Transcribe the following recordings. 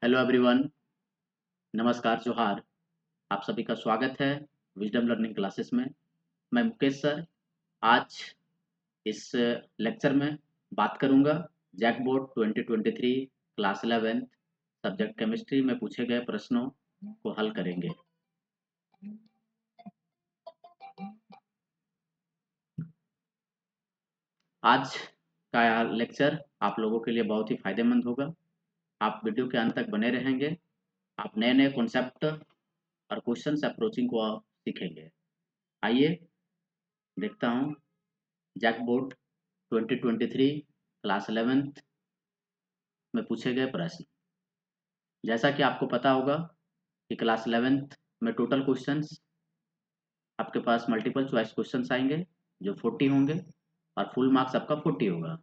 Hello everyone, नमस्कार, जोहार। आप सभी का स्वागत है विजडम लर्निंग क्लासेस में। मैं मुकेश सर आज इस लेक्चर में बात करूंगा JAC board 2023 class 11 subject chemistry में पूछे गए प्रश्नों को हल करेंगे। आज का लेक्चर आप लोगों के लिए बहुत ही फायदेमंद होगा। आप वीडियो के अंत तक बने रहेंगे। आप नए नए कॉन्सेप्ट और क्वेश्चंस अप्रोचिंग को आप सीखेंगे। आइए देखता हूँ जैक बोर्ड 2023 क्लास 11th में पूछे गए प्रश्न। जैसा कि आपको पता होगा कि क्लास 11th में टोटल क्वेश्चंस आपके पास मल्टीपल चॉइस क्वेश्चंस आएंगे जो 40 होंगे और फुल मार्क्स आपका 40 होगा।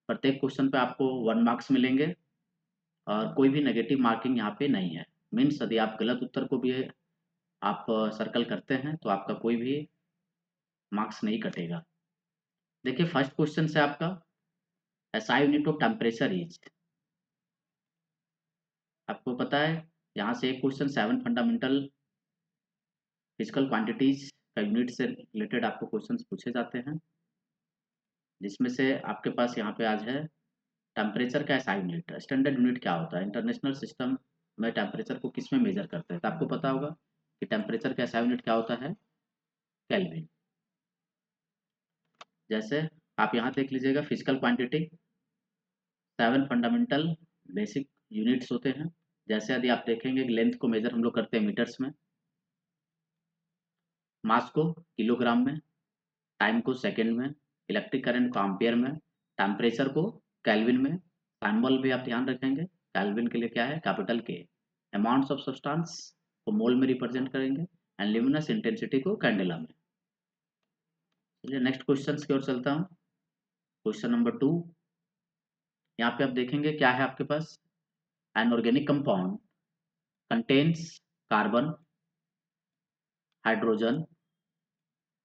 प्रत्येक क्वेश्चन पे आपको 1 मार्क्स मिलेंगे और कोई भी नेगेटिव मार्किंग यहाँ पे नहीं है। मीन्स यदि आप गलत उत्तर को भी आप सर्कल करते हैं तो आपका कोई भी मार्क्स नहीं कटेगा। देखिए फर्स्ट क्वेश्चन से आपका SI unit of temperature is, आपको पता है यहाँ से एक क्वेश्चन 7 फंडामेंटल फिजिकल क्वांटिटीज का यूनिट से रिलेटेड आपको क्वेश्चंस पूछे जाते हैं, जिसमें से आपके पास यहाँ पे आज है टेम्परेचर का एसआई यूनिट। स्टैंडर्ड यूनिट क्या होता है? इंटरनेशनल सिस्टम में टेम्परेचर को किस में मेजर करते हैं? तो आपको पता होगा कि टेम्परेचर का एसआई यूनिट क्या होता है? केल्विन। जैसे आप यहाँ देख लीजिएगा physical quantity 7 fundamental basic units होते हैं। जैसे यदि आप देखेंगे लेंथ को मेजर हम लोग करते हैं मीटर्स में, मास को किलोग्राम में, टाइम को सेकंड में, इलेक्ट्रिक करंट को एम्पियर में, टेम्परेचर को केल्विन में। सिंबल भी आप ध्यान रखेंगे, केल्विन के लिए क्या है? कैपिटल के। अमाउंट्स ऑफ सब्सटेंस को मोल में रिप्रेजेंट करेंगे एंड ल्यूमिनस इंटेंसिटी को कैंडेला में। चलिए नेक्स्ट क्वेश्चन की ओर चलता हूँ। क्वेश्चन नंबर 2, यहाँ पे आप देखेंगे क्या है आपके पास? An organic compound contains carbon, hydrogen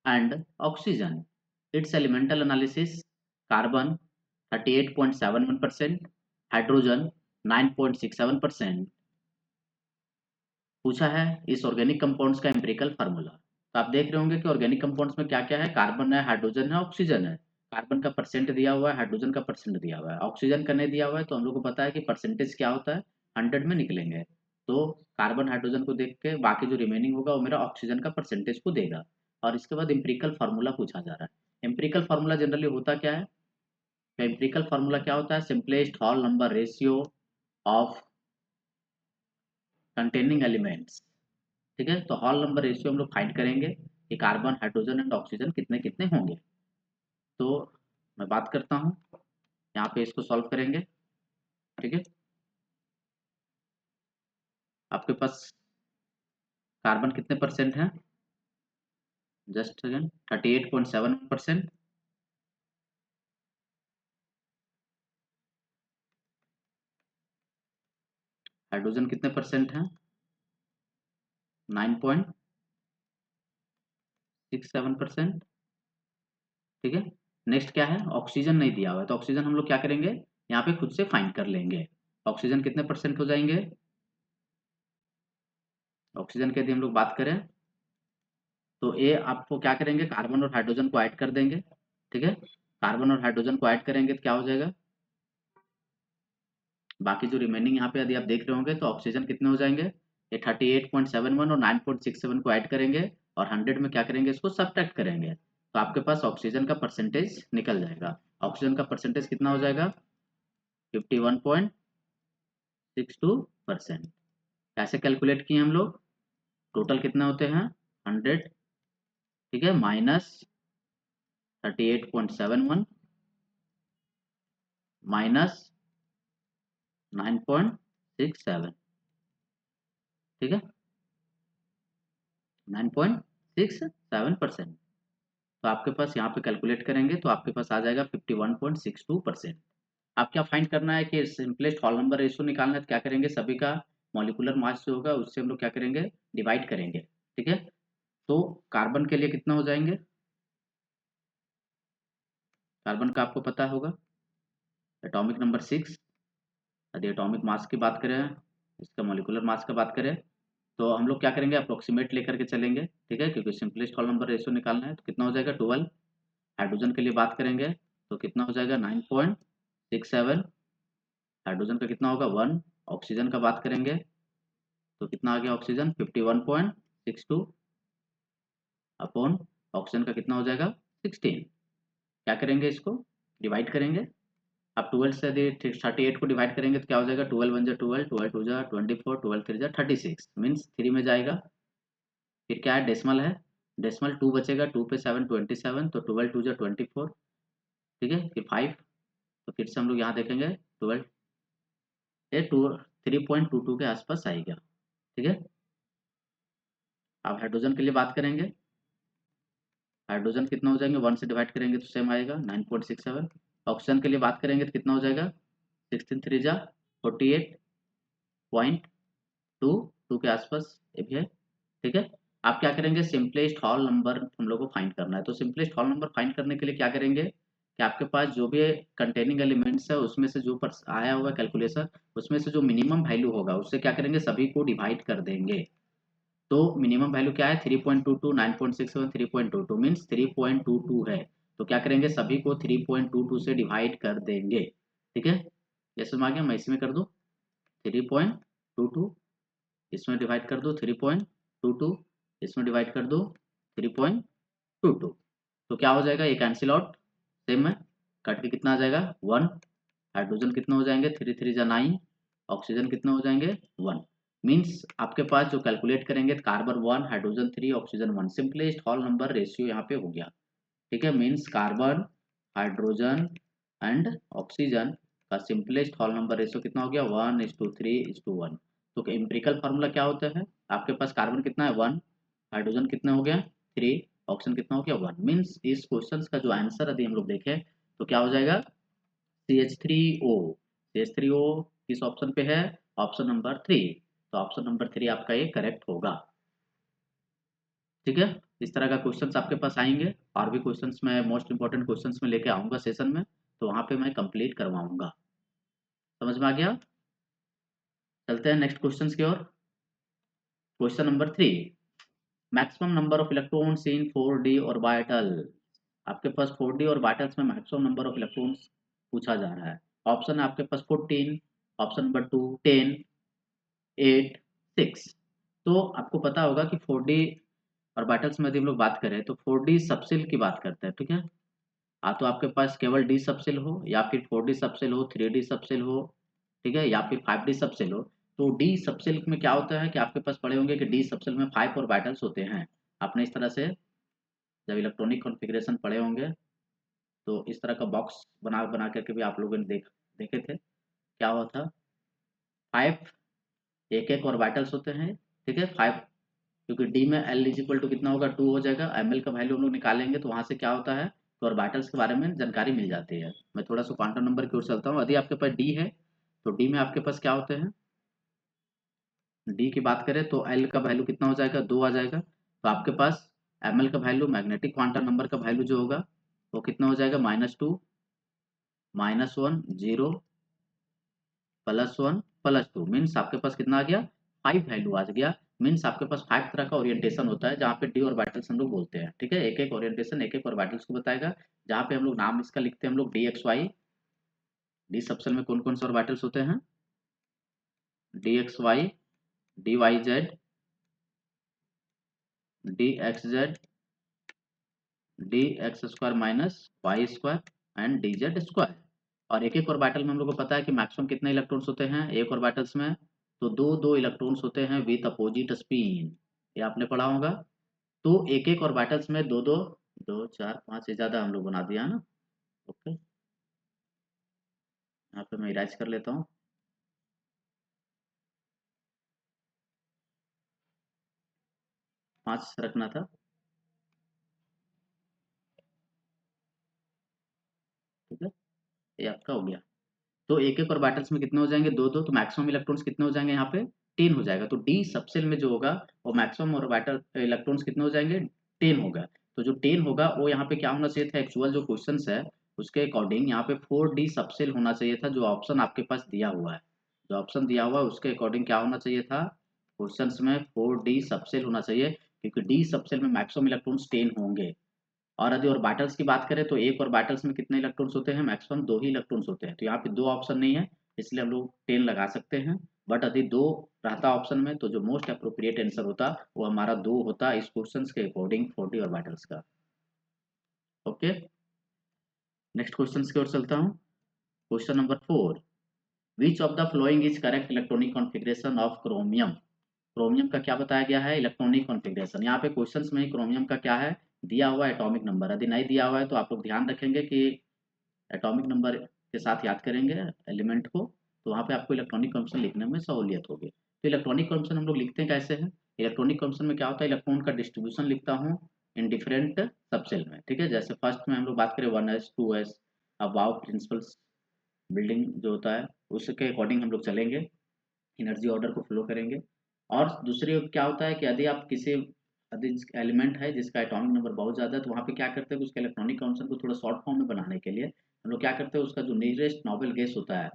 and oxygen. Its elemental analysis: carbon 38.71%, hydrogen 9.67%। पूछा है इस ऑर्गेनिक कंपाउंड्स का एम्पिरिकल फार्मूला। तो आप देख रहे होंगे कि ऑर्गेनिक कंपाउंड्स में क्या क्या है? कार्बन है, हाइड्रोजन है, ऑक्सीजन है। कार्बन का परसेंट दिया हुआ है, हाइड्रोजन का परसेंट दिया हुआ है, ऑक्सीजन का नहीं दिया हुआ है। तो हम लोग को पता है कि परसेंटेज क्या होता है? 100 में निकलेंगे। तो कार्बन हाइड्रोजन को देख के बाकी जो रिमेनिंग होगा वो मेरा ऑक्सीजन का परसेंटेज को देगा। और इसके बाद एम्पिरिकल फार्मूला पूछा जा रहा है। एम्पिरिकल फार्मूला जनरली होता क्या है? एम्पिरिकल फार्मूला क्या होता है? Simplest whole number ratio of containing elements. ठीक है, तो हॉल नंबर रेशियो हम लोग फाइंड करेंगे कि कार्बन हाइड्रोजन एंड ऑक्सीजन कितने कितने होंगे। तो मैं बात करता हूँ, यहाँ पे इसको सॉल्व करेंगे। ठीक है, आपके पास कार्बन कितने परसेंट है? Just again 38.7%। हाइड्रोजन कितने परसेंट है? 9.67%। ठीक है, नेक्स्ट क्या है? ऑक्सीजन नहीं दिया हुआ है, तो ऑक्सीजन हम लोग क्या करेंगे? यहाँ पे खुद से फाइंड कर लेंगे। ऑक्सीजन कितने परसेंट हो जाएंगे? ऑक्सीजन की यदि हम लोग बात करें तो ये आपको क्या करेंगे? कार्बन और हाइड्रोजन को ऐड कर देंगे। ठीक है, कार्बन और हाइड्रोजन को ऐड करेंगे तो क्या हो जाएगा? बाकी जो रिमेनिंग यहाँ पे यदि आप देख रहे होंगे तो ऑक्सीजन कितने हो जाएंगे? ये 38.71 और 9.67 को ऐड करेंगे और 100 में क्या करेंगे? इसको सब्ट्रैक्ट करेंगे तो आपके पास ऑक्सीजन का परसेंटेज निकल जाएगा। ऑक्सीजन का परसेंटेज कितना हो जाएगा? 51.62%। कैसे कैलकुलेट किए हम लोग? टोटल कितने होते हैं? 100। ठीक है, माइनस 38.71 माइनस 9.67। ठीक है, 9.67%। तो आपके पास यहाँ पे कैलकुलेट करेंगे तो आपके पास आ जाएगा 51.62%। अब क्या फाइंड करना है कि सिंपलेस्ट होल नंबर रेशियो निकालना है तो क्या करेंगे? सभी का मॉलिक्यूलर मास जो होगा उससे हम लोग क्या करेंगे? डिवाइड करेंगे। ठीक है, तो कार्बन के लिए कितना हो जाएंगे? कार्बन का आपको पता होगा एटॉमिक नंबर 6। यदि एटॉमिक मास की बात करें इसका मॉलिक्यूलर मास का बात करें तो हम लोग क्या करेंगे, अप्रोक्सीमेट लेकर के चलेंगे, ठीक है, क्योंकि सिंपलेस्ट होल नंबर रेशियो निकालना है। तो कितना हो जाएगा 12। हाइड्रोजन के लिए बात करेंगे तो कितना हो जाएगा 9.67। हाइड्रोजन का कितना होगा 1। ऑक्सीजन का बात करेंगे तो कितना आ गया ऑक्सीजन 51.62 अपॉन ऑक्सीजन का कितना हो जाएगा 16। क्या करेंगे, इसको डिवाइड करेंगे। अब 12 से यदि 38 को डिवाइड करेंगे तो क्या हो जाएगा 12 वन जा 12, 12 टू जा 24, 12 थ्री जा 36, मीन्स 3 में जाएगा। फिर क्या है, डेसिमल है, डेसिमल 2 बचेगा, 2 पे 7 27, तो 12 टू जा 24, ठीक है। फिर 5, तो फिर से हम लोग यहाँ देखेंगे 12 ये 3.22 के आसपास आएगा, ठीक है। अब हाइड्रोजन के लिए बात करेंगे, हाइड्रोजन कितना हो जाएंगे 1 से डिवाइड करेंगे तो सेम आएगा 9.67। ऑक्सीजन के लिए बात करेंगे तो कितना हो जाएगा 16 3 जा 48.22 के आसपास ये भी है, ठीक है। आप क्या करेंगे, सिंपलेस्ट हॉल नंबर हम लोग को फाइंड करना है। तो सिंपलेस्ट हॉल नंबर फाइंड करने के लिए क्या करेंगे कि आपके पास जो भी कंटेनिंग एलिमेंट्स है उसमें से जो पर आया होगा कैलकुलेशन, उसमें से जो मिनिमम वैल्यू होगा उससे क्या करेंगे सभी को डिवाइड कर देंगे। तो मिनिमम वैल्यू क्या है 3.22, 9.67, 3.22 मीन्स 3.22 है। तो क्या करेंगे सभी को 3.22 से डिवाइड कर देंगे, ठीक है। ये समझ आ गया, मैं इसमें कर दूं 3.22, इसमें डिवाइड कर दो 3.22, इसमें डिवाइड कर दो 3.22। तो क्या हो जाएगा, ये कैंसिल आउट, सेम है, कट के कितना आ जाएगा 1। हाइड्रोजन कितना हो जाएंगे 3 3 जा 9, ऑक्सीजन कितना हो जाएंगे 1। मीन्स आपके पास जो कैलकुलेट करेंगे carbon 1, hydrogen 3, oxygen 1, simplest hall number ratio यहाँ पे हो गया, ठीक है। Means carbon, hydrogen and oxygen का सिंपलेस्ट हॉल नंबर रेशियो कितना हो गया 1:3:1। तो एम्पिरिकल फार्मूला क्या होता है, आपके पास कार्बन कितना है 1, हाइड्रोजन कितना हो गया 3, ऑक्सीजन कितना हो गया 1। मीन्स इस क्वेश्चन का जो आंसर यदि हम लोग देखें तो क्या हो जाएगा CH3O। CH3O किस ऑप्शन पे है, ऑप्शन नंबर 3। तो ऑप्शन नंबर 3 आपका ये करेक्ट होगा, ठीक है। इस तरह का क्वेश्चंस आपके पास आएंगे, और भी क्वेश्चंस मैं मोस्ट इंपॉर्टेंट क्वेश्चंस में लेके आऊंगा सेशन में, तो वहां पे मैं कंप्लीट करवाऊंगा। समझ में आ गया, चलते हैं नेक्स्ट क्वेश्चंस की ओर। Question number 3, maximum number of electrons in 4D orbital. आपके पास 4D ऑर्बिटल्स में मैक्सिमम नंबर ऑफ इलेक्ट्रॉन्स पूछा जा रहा है। ऑप्शन है आपके पास 14, ऑप्शन नंबर 2 10, 8, 6। तो आपको पता होगा कि 4D ऑर्बिटल्स में यदि हम लोग बात करें तो 4D सबसेल की बात करते हैं, ठीक है। तो आपके पास केवल डी सबसेल हो या फिर 4D सबसेल हो, 3D सबसेल हो, ठीक है, या फिर 5D सबसेल हो। तो डी सबसेल में क्या होता है कि आपके पास पढ़े होंगे कि डी सबसेल में 5 ऑर्बिटल्स होते हैं। आपने इस तरह से जब इलेक्ट्रॉनिक कॉन्फ़िगरेशन पढ़े होंगे तो इस तरह का बॉक्स बना बना करके भी आप लोगों ने देखे थे। क्या हुआ था 5 एक एक ऑर्बिटल्स होते हैं, ठीक है 5, क्योंकि डी में एल इजिक्वल टू कितना होगा 2 हो जाएगा। एम एल का वैल्यू हम लोग निकालेंगे तो वहां से क्या होता है तो ऑर्बिटल्स के बारे में जानकारी मिल जाती है। मैं थोड़ा सा क्वांटम नंबर की ओर चलता हूँ। यदि आपके पास डी है तो डी में आपके पास क्या होते हैं, डी की बात करें तो एल का वैल्यू कितना हो जाएगा 2 आ जाएगा। तो आपके पास एम एल का वैल्यू मैग्नेटिक क्वांटम नंबर का वैल्यू जो होगा वो कितना हो जाएगा -2, -1, 0, +1, +2, मीन्स आपके पास कितना आ गया 5 वैल्यू आ गया। मीन्स आपके पास 5 तरह का ओरिएंटेशन होता है जहाँ पे डी ऑर्बिटल्स हम लोग बोलते हैं, ठीक है। एक एक ओरिएंटेशन एक एक ऑर्बिटल्स को बताएगा, जहाँ पे हम लोग नाम इसका लिखते हैं हम लोग DXY। डी सबसेल में कौन कौन से ऑर्बिटल्स होते हैं DXY, DYZ, DXZ, DX² minus Y² and DZ²। और एक एक ऑर्बिटल में हम लोग को पता है कि मैक्सिमम कितने इलेक्ट्रॉन्स होते हैं एक ऑर्बिटल्स में, तो दो दो इलेक्ट्रॉन्स होते हैं विद अपोजिट स्पिन, ये आपने पढ़ा होगा। तो एक एक ऑर्बिटल्स में दो दो, 2 4 5 से ज्यादा हम लोग बना दिया ना। ओके, यहाँ पे मैं इरेज कर लेता हूँ। 5 रखना था, ठीक है, ये आपका हो गया। तो एक एक ऑर्बिटल्स में कितने हो जाएंगे दो दो, तो मैक्सिमम इलेक्ट्रॉन्स कितने हो जाएंगे यहाँ पे 10 हो जाएगा। तो डी सबसेल में जो होगा वो मैक्सिमम ऑर्बिटल इलेक्ट्रॉन्स कितने हो जाएंगे 10 होगा। तो जो 10 होगा वो यहाँ पे क्या होना चाहिए था, एक्चुअल जो क्वेश्चन है उसके अकॉर्डिंग यहाँ पे 4D सबसेल होना चाहिए था, जो ऑप्शन आपके पास दिया हुआ है। जो ऑप्शन दिया हुआ है उसके अकॉर्डिंग क्या होना चाहिए था, क्वेश्चंस में 4D सबसेल होना चाहिए, क्योंकि डी सबसेल में मैक्सिमम इलेक्ट्रॉन्स 10 होंगे। और यदि ऑर्बिटल्स की बात करें तो एक ऑर्बिटल्स में कितने इलेक्ट्रॉन्स होते हैं, मैक्सिमम 2 ही इलेक्ट्रॉन्स होते हैं। तो यहाँ पे 2 ऑप्शन नहीं है, इसलिए हम लोग 10 लगा सकते हैं। बट यदि 2 रहता ऑप्शन में तो जो मोस्ट अप्रोप्रिएट आंसर होता वो हमारा 2 होता इस क्वेश्चन के अकॉर्डिंग 4D ऑर्बिटल्स का। ओके, नेक्स्ट क्वेश्चन की ओर चलता हूँ। Question number 4, which of the following is correct electronic configuration of chromium. Chromium का क्या बताया गया है, इलेक्ट्रॉनिक कॉन्फ़िगरेशन। यहाँ पे क्वेश्चंस में ही क्रोमियम का क्या है दिया हुआ है, एटॉमिक नंबर। यदि नहीं दिया हुआ है तो आप लोग ध्यान रखेंगे कि एटॉमिक नंबर के साथ याद करेंगे एलिमेंट को, तो वहाँ पे आपको इलेक्ट्रॉनिक कॉन्फ़िगरेशन लिखने में सहूलियत होगी। तो इलेक्ट्रॉनिक कॉन्फ़िगरेशन हम लोग लिखते हैं कैसे हैं, इलेक्ट्रॉनिक कॉन्फ़िगरेशन में क्या होता है, इलेक्ट्रॉन का डिस्ट्रीब्यूशन लिखता हूँ इन डिफरेंट सबसेल में। ठीक है, जैसे फर्स्ट में हम लोग बात करें 1s 2s, above principles building जो होता है उसके अकॉर्डिंग हम लोग चलेंगे, एनर्जी ऑर्डर को फ्लो करेंगे। और दूसरी क्या होता है कि यदि आप किसी यदि एलिमेंट है जिसका एटॉमिक नंबर बहुत ज़्यादा है तो वहाँ पे क्या करते हैं कि उसके इलेक्ट्रॉनिक कॉन्फिगरेशन को थोड़ा शॉर्ट फॉर्म में बनाने के लिए हम लोग क्या करते हैं, उसका जो नियरेस्ट नोबल गैस होता है,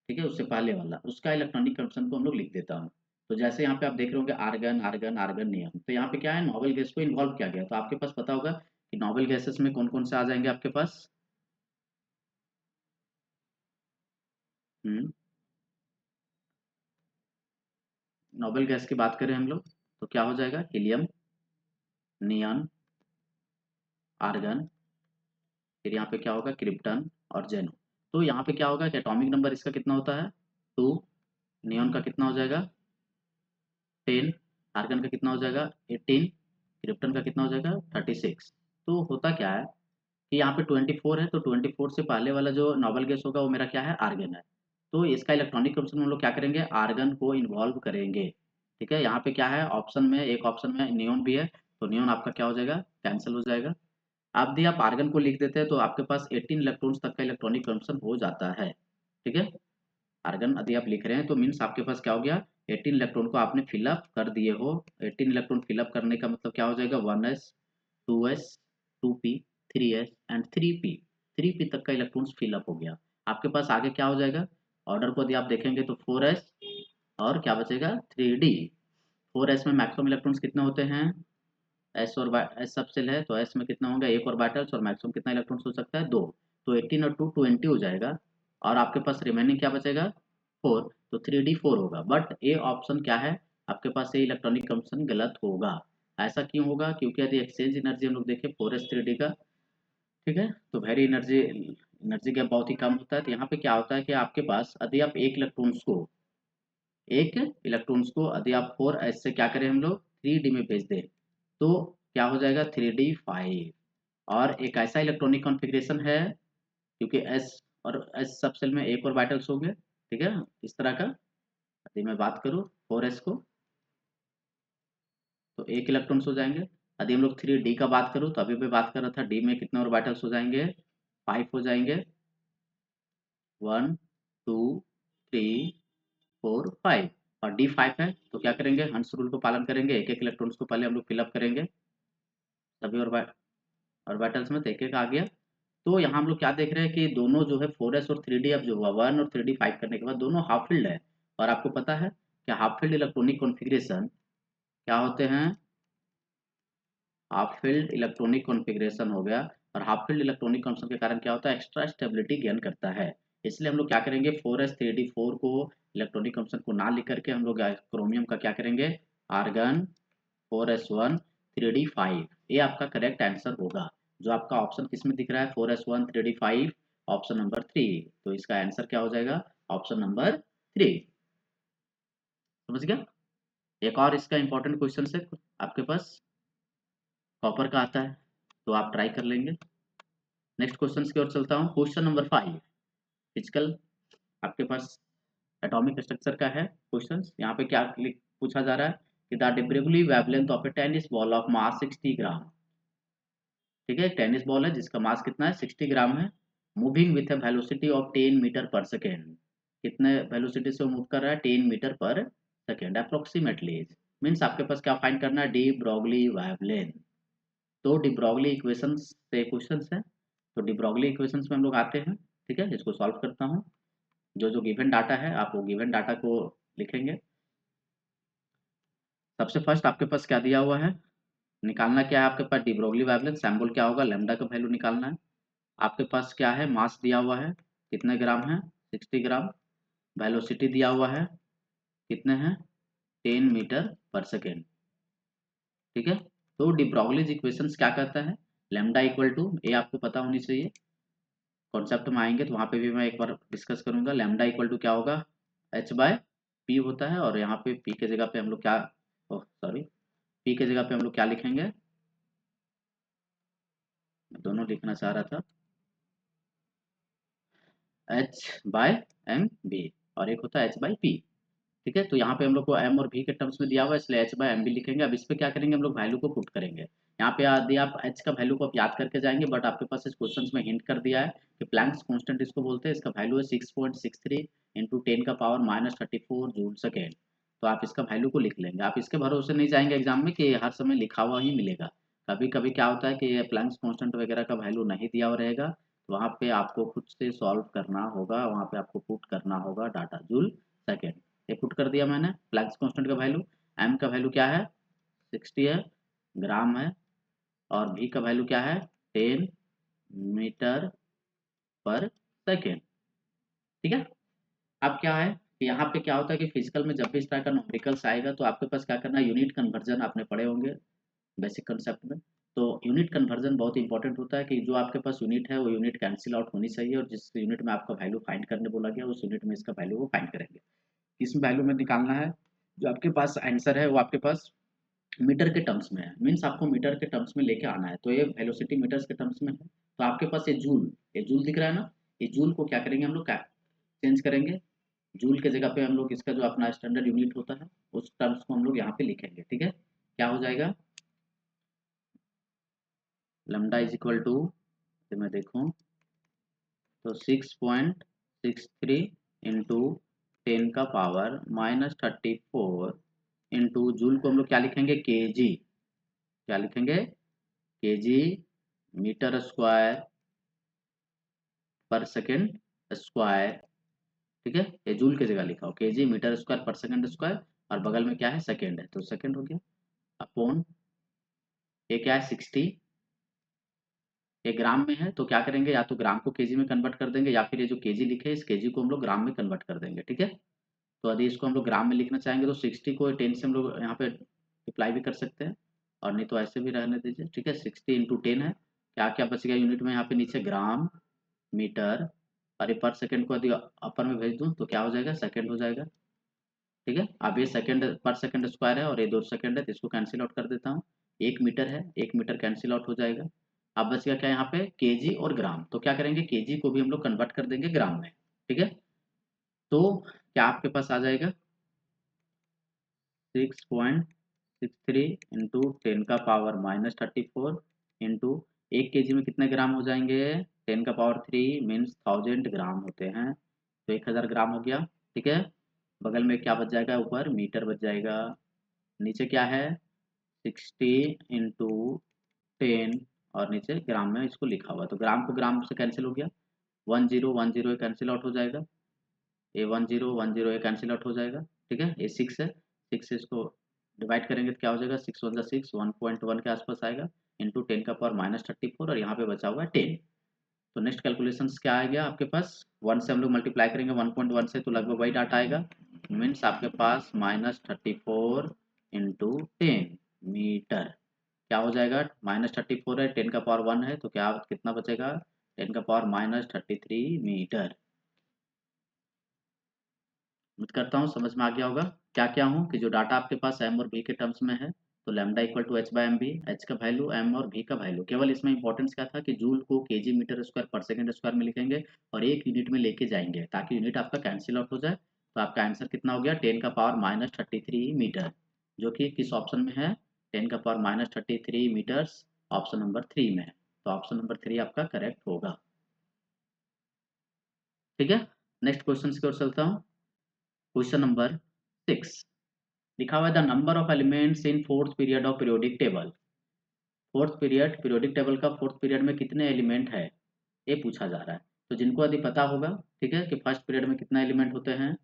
ठीक है, उससे पहले वाला उसका इलेक्ट्रॉनिक कॉन्फिगरेशन को हम लोग लिख देता हूँ। तो जैसे यहाँ पे आप देख रहे होंगे आर्गन आर्गन आर्गन नियम, तो यहाँ पे क्या है, नोबल गैस को इन्वॉल्व किया गया। तो आपके पास पता होगा कि नोबल गैसेस में कौन कौन से आ जाएंगे आपके पास। हम्म, नोबल गैस की बात करें हम लोग तो क्या हो जाएगा, हीलियम, नियॉन, आर्गन, फिर यहाँ पे क्या होगा, क्रिप्टन और जेनो। तो यहाँ पे क्या होगा कि एटॉमिक नंबर इसका कितना होता है 2, नियॉन का कितना हो जाएगा 10, आर्गन का कितना हो जाएगा 18, क्रिप्टन का कितना हो जाएगा 36। तो होता क्या है कि यहाँ पे 24 है, तो 24 से पहले वाला जो नोबल गैस होगा वो मेरा क्या है, आर्गन है। तो इसका इलेक्ट्रॉनिक कॉन्फिगरेशन में हम लोग क्या करेंगे, आर्गन को इन्वॉल्व करेंगे। ठीक है, यहाँ पे क्या है ऑप्शन में, एक ऑप्शन में नियॉन भी है, तो नियॉन आपका क्या हो जाएगा, कैंसिल हो जाएगा। अब यदि आप आर्गन को लिख देते हैं तो आपके पास 18 इलेक्ट्रॉन्स तक का इलेक्ट्रॉनिक कन्वर्शन हो जाता है। ठीक है, आर्गन यदि आप लिख रहे हैं तो मीन्स आपके पास क्या हो गया, 18 इलेक्ट्रॉन को आपने फिलअप कर दिए हो। 18 इलेक्ट्रॉन फिलअप करने का मतलब क्या हो जाएगा, 1s 2s 2p 3s and 3p, 3p तक का इलेक्ट्रॉन्स फिलअप हो गया। आपके पास आगे क्या हो जाएगा, ऑर्डर को यदि आप देखेंगे तो 4s और क्या बचेगा 3d। 4s में मैक्सिमम इलेक्ट्रॉन्स कितने होते हैं, एस और एस सबसेल है तो एस में कितना होगा, एक और बाइटल्स, और मैक्सिमम कितना इलेक्ट्रॉन्स हो सकता है 2। तो 18 और 2 20 हो जाएगा, और आपके पास रिमेनिंग क्या बचेगा 4, तो 3d4 होगा। बट ए ऑप्शन क्या है आपके पास, ये इलेक्ट्रॉनिक कंबशन गलत होगा। ऐसा क्यों होगा, क्योंकि यदि एक्सचेंज एनर्जी हम लोग देखें 4s3d का, ठीक है, तो वेरी एनर्जी एनर्जी गैप बहुत ही कम होता है। तो यहाँ पे क्या होता है कि आपके पास यदि आप एक इलेक्ट्रॉन्स को यदि आप 4s से क्या करें हम लोग 3d में भेज दें तो क्या हो जाएगा 3d5। और एक ऐसा इलेक्ट्रॉनिक कॉन्फ़िगरेशन है क्योंकि एस और एस सबसेल में एक और बाइटल्स होंगे, ठीक है, इस तरह का। यदि मैं बात करूँ 4s को तो एक इलेक्ट्रॉन्स हो जाएंगे। यदि हम लोग 3d का बात करूँ तो अभी मैं बात कर रहा था डी में कितने और बाइटल्स हो जाएंगे, 5 हो जाएंगे, 1 2 3 4 5। और D5 है तो क्या करेंगे, हंस रूल को पालन करेंगे, एक एक इलेक्ट्रॉन्स को पहले हम लोग फिलअप करेंगे सभी ऑर्बिटल्स में, तो एक एक आ गया। तो यहाँ हम लोग क्या देख रहे हैं कि दोनों जो है 4s और 3d, अब जो हुआ 1 और 3d 5 करने के बाद दोनों हाफ फील्ड है। और आपको पता है कि हाफ फील्ड इलेक्ट्रॉनिक कॉन्फ़िगरेशन क्या होते हैं, हाफ फील्ड इलेक्ट्रॉनिक कॉन्फ़िगरेशन हो गया। और हाफ फील्ड इलेक्ट्रॉनिक कॉन्फ़िगरेशन के कारण क्या होता है, एक्स्ट्रा स्टेबिलिटी गेन करता है। इसलिए हम लोग क्या करेंगे 4s 3d4 को इलेक्ट्रॉनिक कॉन्फ़िगरेशन को ना लिख करके हम लोग क्रोमियम का क्या करेंगे, आर्गन 4s1 3d5, ये आपका करेक्ट आंसर होगा। जो आपका ऑप्शन किसमें दिख रहा है 4s1 3d5, ऑप्शन नंबर 3। तो इसका आंसर क्या हो जाएगा, ऑप्शन नंबर 3। समझ गया। एक और इसका इंपॉर्टेंट क्वेश्चन है आपके पास, कॉपर का आता है, तो आप ट्राई कर लेंगे। नेक्स्ट क्वेश्चन की ओर चलता हूँ। क्वेश्चन नंबर 5 फिजिकल, आपके पास एटॉमिक स्ट्रक्चर का है क्वेश्चन। यहाँ पे क्या पूछा जा रहा है कि the de Broglie wavelength of a tennis ball of mass 60 gram. ठीक है, एक टेनिस बॉल है जिसका मास कितना है 60 ग्राम है, moving with a velocity of 10 metre per second. कितने वेलोसिटी से मूव कर रहा है, 10 metre per second approximately. Means आपके पास क्या फाइंड करना है, डी ब्रॉगली वेवलेंथ। तो डी ब्रॉगली इक्वेशंस से क्वेश्चंस है, तो डी ब्रॉगली इक्वेशंस में हम लोग आते हैं। ठीक है, इसको सॉल्व करता हूँ। जो जो गिवन डाटा है आप वो गिवन डाटा को लिखेंगे। सबसे फर्स्ट आपके पास क्या दिया हुआ है, निकालना क्या है आपके पास, डी ब्रोगली वाइब्रेंस, सैम्पल क्या होगा, लैम्डा का वैल्यू निकालना है। आपके पास क्या है, मास दिया हुआ है कितने ग्राम है, 60 ग्राम। वेलोसिटी दिया हुआ है कितने हैं, 10 मीटर पर सेकेंड। ठीक है, तो डी ब्रोगलीज इक्वेशंस क्या कहता है, लैम्डा इक्वल टू, ये आपको पता होनी चाहिए, कॉन्सेप्ट में आएंगे तो वहां पे भी मैं एक बार डिस्कस करूंगा। लैम्डा इक्वल टू क्या होगा, एच बाय पी होता है, और यहाँ पे पी के जगह पे हम लोग क्या, ओह सॉरी, पी के जगह पे हम लोग क्या लिखेंगे, मैं दोनों लिखना चाह रहा था, एच बाय एम बी, और एक होता है एच बाय पी। ठीक है, तो यहाँ पे हम लोग को एम और भी के टर्म्स में दिया हुआ है, इसलिए एच बाय एम भी लिखेंगे। अब इस पे क्या करेंगे, हम लोग वैल्यू को पुट करेंगे। यहाँ पे यदि आप एच का वैल्यू को आप याद करके जाएंगे, बट आपके पास इस क्वेश्चन में हिंट कर दिया है कि प्लैंक्स कांस्टेंट इसको बोलते हैं, इसका वैल्यू है 6.63 इंटू 10⁻⁻34 जूल सेकेंड। तो आप इसका वैल्यू को लिख लेंगे। आप इसके भरोसे नहीं जाएंगे एग्जाम में कि हर समय लिखा हुआ ही मिलेगा। कभी कभी क्या होता है कि ये प्लैंक्स कांस्टेंट वगैरह का वैल्यू नहीं दिया हुआ रहेगा, तो वहाँ पे आपको खुद से सॉल्व करना होगा, वहाँ पे आपको पुट करना होगा डाटा जूल सेकेंड। ये पुट कर दिया मैंने, प्लैंक्स कांस्टेंट का वैल्यू, एम का वैल्यू क्या है 60 है, ग्राम है, और भी का वैल्यू क्या है 10 मीटर पर सेकेंड। ठीक है, अब क्या है कि यहाँ पे क्या होता है कि फिजिकल में जब भी इस तरह का न्यूमेरिकल्स आएगा तो आपके पास क्या करना है, यूनिट कन्वर्जन आपने पढ़े होंगे बेसिक कंसेप्ट में। तो यूनिट कन्वर्जन बहुत इंपॉर्टेंट होता है कि जो आपके पास यूनिट है वो यूनिट कैंसिल आउट होनी चाहिए, और जिस यूनिट में आपका वैल्यू फाइंड करने बोला गया उस यूनिट में इसका वैल्यू वो फाइंड करेंगे। किस वैल्यू में निकालना है, जो आपके पास आंसर है वो आपके पास मीटर के टर्म्स में है, मीन्स आपको मीटर के टर्म्स में लेके आना है। तो ये वेलोसिटी मीटर्स के टर्म्स में है, तो आपके पास ये जूल दिख रहा है ना, ये जूल को क्या करेंगे हम लोग, चेंज करेंगे, जूल के जगह पे हम लोग इसका जो अपना स्टैंडर्ड यूनिट होता है उस टर्म्स को हम लोग यहाँ पे लिखेंगे। ठीक है, क्या हो जाएगा, लैम्डा इज इक्वल टू, मैं देखूं तो 6.63 इंटू 10⁻⁻34 इंटू जूल को हम लोग क्या लिखेंगे, केजी, क्या लिखेंगे, केजी मीटर स्क्वायर पर सेकेंड स्क्वायर। ठीक है, ये जूल की जगह लिखा हो, केजी मीटर स्क्वायर पर सेकेंड स्क्वायर, और बगल में क्या है सेकेंड है, तो सेकेंड हो गया, अपॉन ये क्या है 60, ये ग्राम में है तो क्या करेंगे, या तो ग्राम को केजी में कन्वर्ट कर देंगे, या फिर ये जो केजी लिखे है इस केजी को हम लोग ग्राम में कन्वर्ट कर देंगे। ठीक है, तो यदि इसको हम लोग ग्राम में लिखना चाहेंगे तो 60 को 10 से हम लोग यहाँ पे अप्लाई भी कर सकते हैं, और नहीं तो ऐसे भी रहने दीजिए। ठीक है, 60 इंटू 10 है, क्या क्या बच गया यूनिट में यहाँ पे नीचे, ग्राम, मीटर, और ये पर सेकंड को यदि अपर में भेज दूँ तो क्या हो जाएगा, सेकंड हो जाएगा। ठीक है, अब ये सेकंड पर सेकंड स्क्वायर है और ये 2 सेकंड है, तो इसको कैंसिल आउट कर देता हूँ। 1 मीटर है, 1 मीटर कैंसिल आउट हो जाएगा। अब बच गया क्या यहाँ पे, केजी और ग्राम, तो क्या करेंगे, केजी को भी हम लोग कन्वर्ट कर देंगे ग्राम में। ठीक है, तो क्या आपके पास आ जाएगा 6.63 इंटू 10⁻⁻34 इंटू 1 केजी में कितने ग्राम हो जाएंगे, 10⁻³ मीन्स 1000 ग्राम होते हैं, तो 1000 ग्राम हो गया। ठीक है, बगल में क्या बच जाएगा, ऊपर मीटर बच जाएगा, नीचे क्या है 60 इंटू 10, और नीचे ग्राम में इसको लिखा हुआ है, तो ग्राम को ग्राम से कैंसिल हो गया, 10 कैंसिल आउट हो जाएगा, ये 10 कैंसिल आउट हो जाएगा। ठीक है, ये 6 है, 6 से इसको डिवाइड करेंगे तो क्या हो जाएगा, 6 × 1 = 6, 1.1 के आसपास आएगा, इंटू 10⁻⁻34, और यहाँ पे बचा हुआ है 10। तो नेक्स्ट कैलकुलेशन क्या आ गया आपके पास, 1 से हम लोग मल्टीप्लाई करेंगे 1.1 से, तो लगभग वही डाटा आएगा, मीन्स आपके पास -34 इंटू 10 मीटर, क्या हो जाएगा, -34 है, 10⁻1 है, तो क्या कितना बचेगा, 10⁻−33 मीटर। उम्मीद करता हूँ समझ में आ गया होगा। क्या क्या हूँ कि जो डाटा आपके पास एम और बी के टर्म्स में है, तो lambda equal to H by M B, H का वैल्यू एम और बी का वैल्यू, केवल इसमें इंपॉर्टेंस क्या था कि जूल को kg metre square per second square में लिखेंगे और एक यूनिट में लेके जाएंगे ताकि यूनिट आपका कैंसिल आउट हो जाए। तो आपका आंसर कितना हो गया, 10⁻−33 मीटर, जो कि किस ऑप्शन में है, 10⁻−33 मीटर्स ऑप्शन नंबर 3 में है, तो ऑप्शन नंबर 3 आपका करेक्ट होगा। ठीक है, नेक्स्ट क्वेश्चन की ओर चलता हूँ। क्वेश्चन नंबर 6 लिखा हुआ है, the number of elements in fourth period of periodic table. Fourth period periodic table का फोर्थ पीरियड में कितने एलिमेंट है, ये पूछा जा रहा है। तो जिनको यदि पता होगा, ठीक है, कि फर्स्ट पीरियड में कितना एलिमेंट होते हैं,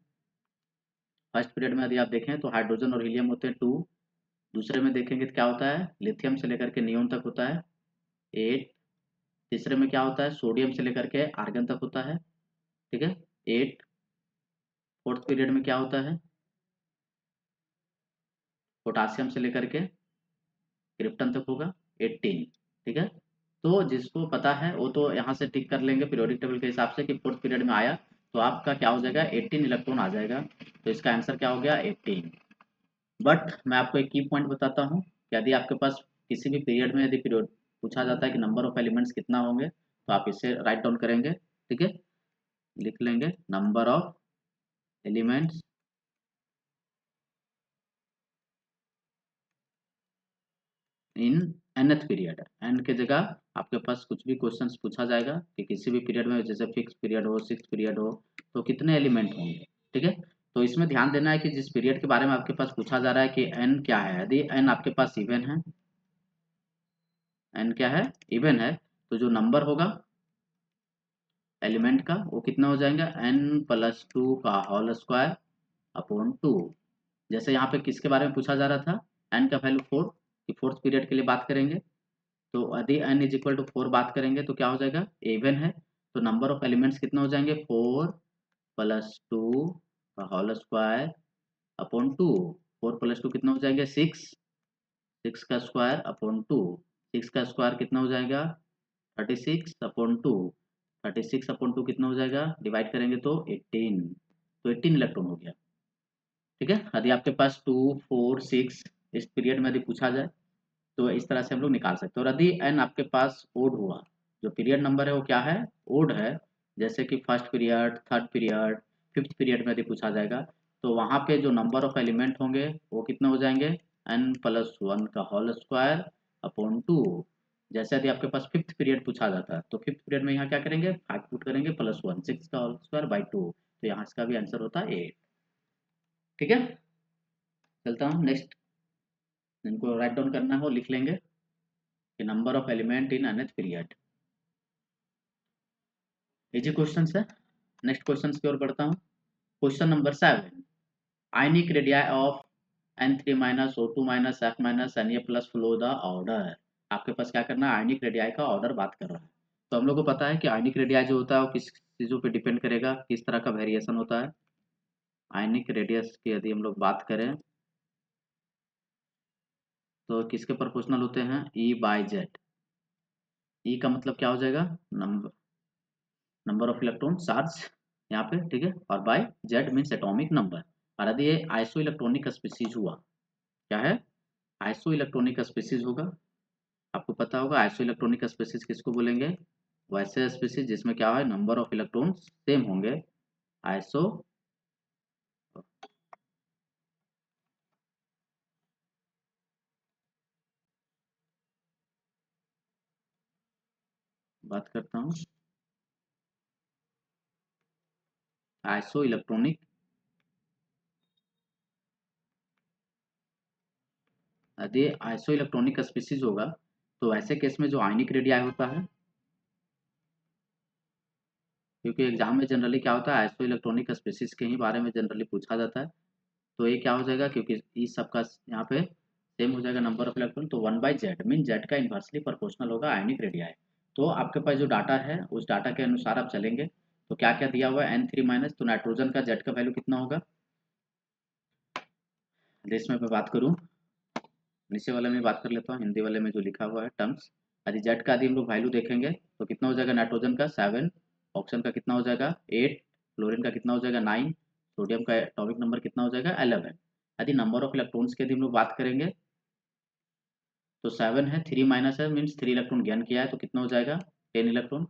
फर्स्ट पीरियड में यदि आप देखें तो हाइड्रोजन और हीलियम होते हैं 2, दूसरे में देखेंगे तो क्या होता है, लिथियम से लेकर के नियोन तक होता है 8, तीसरे में क्या होता है, सोडियम से लेकर के आर्गन तक होता है, ठीक है 8, फोर्थ पीरियड में क्या होता है, पोटासियम से लेकर के क्रिप्टन तक होगा 18, ठीक है। तो जिसको पता है वो तो यहाँ से टिक कर लेंगे पीरियोडिक टेबल के हिसाब से कि फोर्थ पीरियड में आया, तो आपका क्या हो जाएगा, 18 इलेक्ट्रॉन आ जाएगा। तो इसका आंसर क्या हो गया, 18। बट मैं आपको एक की पॉइंट बताता हूँ कि यदि आपके पास किसी भी पीरियड में यदि पीरियड पूछा जाता है कि नंबर ऑफ एलिमेंट्स कितना होंगे, तो आप इसे राइट डाउन करेंगे, ठीक है, लिख लेंगे number of elements in nth period. N के जगह आपके पास कुछ भी क्वेश्चंस पूछा जाएगा कि किसी भी पीरियड में, जैसे फिक्स पीरियड हो, सिक्स पीरियड हो, तो कितने एलिमेंट होंगे, ठीक है। तो इसमें ध्यान देना है कि जिस पीरियड के बारे में आपके पास पूछा जा रहा है कि एन क्या है, यदि एन आपके पास इवन है, एन क्या है, इवन है, तो जो नंबर होगा एलिमेंट का वो कितना हो जाएगा, n+2 का होल स्क्वायर अपॉन 2। जैसे यहाँ पे किसके बारे में पूछा जा रहा था, एन का वैल्यू 4, कि फोर्थ पीरियड के लिए बात करेंगे, तो यदि n इज इक्वल टू 4 बात करेंगे तो क्या हो जाएगा, इवन है, तो नंबर ऑफ एलिमेंट्स कितना हो जाएंगे, 4+2 का होल स्क्वायर अपॉन 2। 4+2 कितना हो जाएंगे, 6, 6 का स्क्वायर अपॉन 2, 6 का स्क्वायर कितना हो जाएगा, 36 अपॉन 2, 36 अपॉन 2 कितना हो जाएगा, डिवाइड करेंगे तो 18, तो 18 इलेक्ट्रॉन हो गया, ठीक है। यदि आपके पास 2, 4, 6 इस पीरियड में यदि पूछा जाए तो इस तरह से हम लोग निकाल सकते हैं। और यदि एन आपके पास ओड हुआ, जो पीरियड नंबर है वो क्या है, ओड है, जैसे कि first period, third period, fifth period में यदि पूछा जाएगा, तो वहाँ पे जो नंबर ऑफ एलिमेंट होंगे वो कितने हो जाएंगे, n+1 का होल स्क्वायर अपॉन 2। जैसे यदि आपके पास फिफ्थ पीरियड पूछा जाता है, तो फिफ्थ पीरियड में यहाँ क्या करेंगे, 5 पुट करेंगे +1, 6 का होल स्क्वायर बाई 2, तो यहाँ इसका भी आंसर होता है 8, ठीक है। चलता हूँ नेक्स्ट, इनको राइट डाउन करना हो लिख लेंगे कि number of element in nth period. Easy question है। नेक्स्ट क्वेश्चन की ओर बढ़ता हूँ। Question number 7, ionic radii of N3-O2-F- flow the order. आपके पास क्या करना है, आयनिक रेडियाई का ऑर्डर बात कर रहा है। तो हम लोग को पता है कि आयनिक रेडियाई जो होता है वो किस चीज़ों पे डिपेंड करेगा, किस तरह का वेरिएशन होता है। आयनिक रेडियस की यदि हम लोग बात करें तो किसके प्रोपोर्शनल होते हैं, E/Z। ई का मतलब क्या हो जाएगा, number number of electron charge यहाँ पे, ठीक है, और by Z means atomic number. और यदि ये आइसो इलेक्ट्रॉनिक स्पीसीज हुआ, क्या है, आइसो इलेक्ट्रॉनिक स्पीसीज होगा, आपको पता होगा आइसो इलेक्ट्रॉनिक स्पीसीज किसको बोलेंगे, वैसे स्पीसीज जिसमें क्या है, नंबर ऑफ इलेक्ट्रॉन सेम होंगे, आइसो, बात करता हूँ आइसो इलेक्ट्रॉनिक, यदि आइसो इलेक्ट्रॉनिक स्पीसीज होगा तो ऐसे केस में जो आयनिक रेडियाई होता है, क्योंकि एग्जाम में जनरली क्या होता है, आइसो इलेक्ट्रॉनिक स्पीसीज के ही बारे में जनरली पूछा जाता है, तो ये क्या हो जाएगा, क्योंकि इस सबका यहाँ पे सेम हो जाएगा नंबर ऑफ इलेक्ट्रॉन, तो 1/Z मीन जेड का इन्वर्सली प्रोपोर्शनल होगा आयनिक रेडियाई। तो आपके पास जो डाटा है उस डाटा के अनुसार आप चलेंगे, तो क्या क्या दिया हुआ है, N3-, तो नाइट्रोजन का जेड का वैल्यू कितना होगा, देश में मैं बात करूँ, नीचे वाले में बात कर लेता हूँ, हिंदी वाले में जो लिखा हुआ है टर्म्स, यदि जेड का यदि हम लोग वैल्यू देखेंगे तो कितना हो जाएगा, नाइट्रोजन का 7, ऑक्सीजन का कितना हो जाएगा 8, फ्लोरीन का कितना हो जाएगा 9, सोडियम का एटॉमिक नंबर कितना हो जाएगा 11। यदि नंबर ऑफ इलेक्ट्रॉन्स की यदि हम लोग बात करेंगे तो 7 है, 3 माइनस है मीन्स 3 इलेक्ट्रॉन गेन किया है, तो कितना हो जाएगा 10 इलेक्ट्रॉन,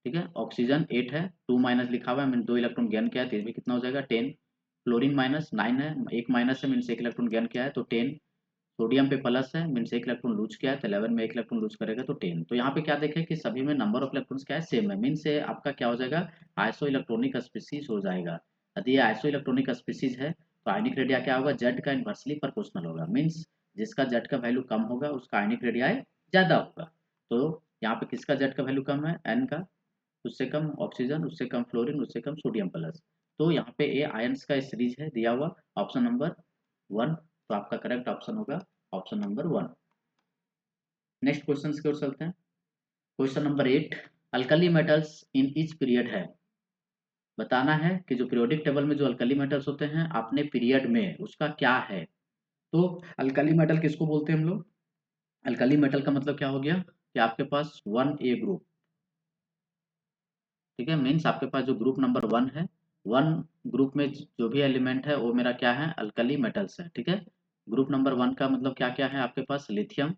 ठीक है। ऑक्सीजन 8 है, 2 माइनस लिखा हुआ है मीन 2 इलेक्ट्रॉन गेन किया है, तो ये भी कितना हो जाएगा 10। फ्लोरीन -9 है, एक माइनस है मीन्स 1 इलेक्ट्रॉन गेन किया है, तो 10। सोडियम पे प्लस है मीन्स 1 इलेक्ट्रॉन लूज किया है, तो 11 में 1 इलेक्ट्रॉन लूज करेगा तो 10। तो यहाँ पे क्या देखें कि सभी में नंबर ऑफ इलेक्ट्रॉन्स क्या है, सेम है, मीन्स ये आपका क्या हो जाएगा, आइसो इलेक्ट्रॉनिक स्पीसीज हो जाएगा। यदि ये आइसो इलेक्ट्रॉनिक स्पीसीज है तो आयनिक रेडिया क्या होगा, जेड का इन्वर्सली प्रोपोर्शनल होगा, मीन्स जिसका जेड का वैल्यू कम होगा उसका आयनिक रेडियाई ज्यादा होगा। तो यहाँ पे किसका जेड का वैल्यू कम है, एन का, उससे कम ऑक्सीजन, उससे कम फ्लोरीन, उससे कम सोडियम प्लस। तो यहाँ पे ए आयंस का सीरीज है दिया हुआ, ऑप्शन नंबर 1। तो आपका करेक्ट ऑप्शन होगा ऑप्शन नंबर 1। नेक्स्ट क्वेश्चन की ओर चलते हैं। Question number 8, alkali metals in each period है। बताना है कि जो पीरियोडिक टेबल में जो अल्कली मेटल्स होते हैं अपने पीरियड में उसका क्या है। तो अल्कली मेटल किसको बोलते हैं हम लोग? अल्कली मेटल का मतलब क्या हो गया कि आपके पास 1A ग्रुप, ठीक है, मीन्स आपके पास जो ग्रुप नंबर 1 है, 1 ग्रुप में जो भी एलिमेंट है वो मेरा क्या है? अल्कली मेटल्स है, ठीक है। ग्रुप नंबर 1 का मतलब क्या क्या है आपके पास? लिथियम,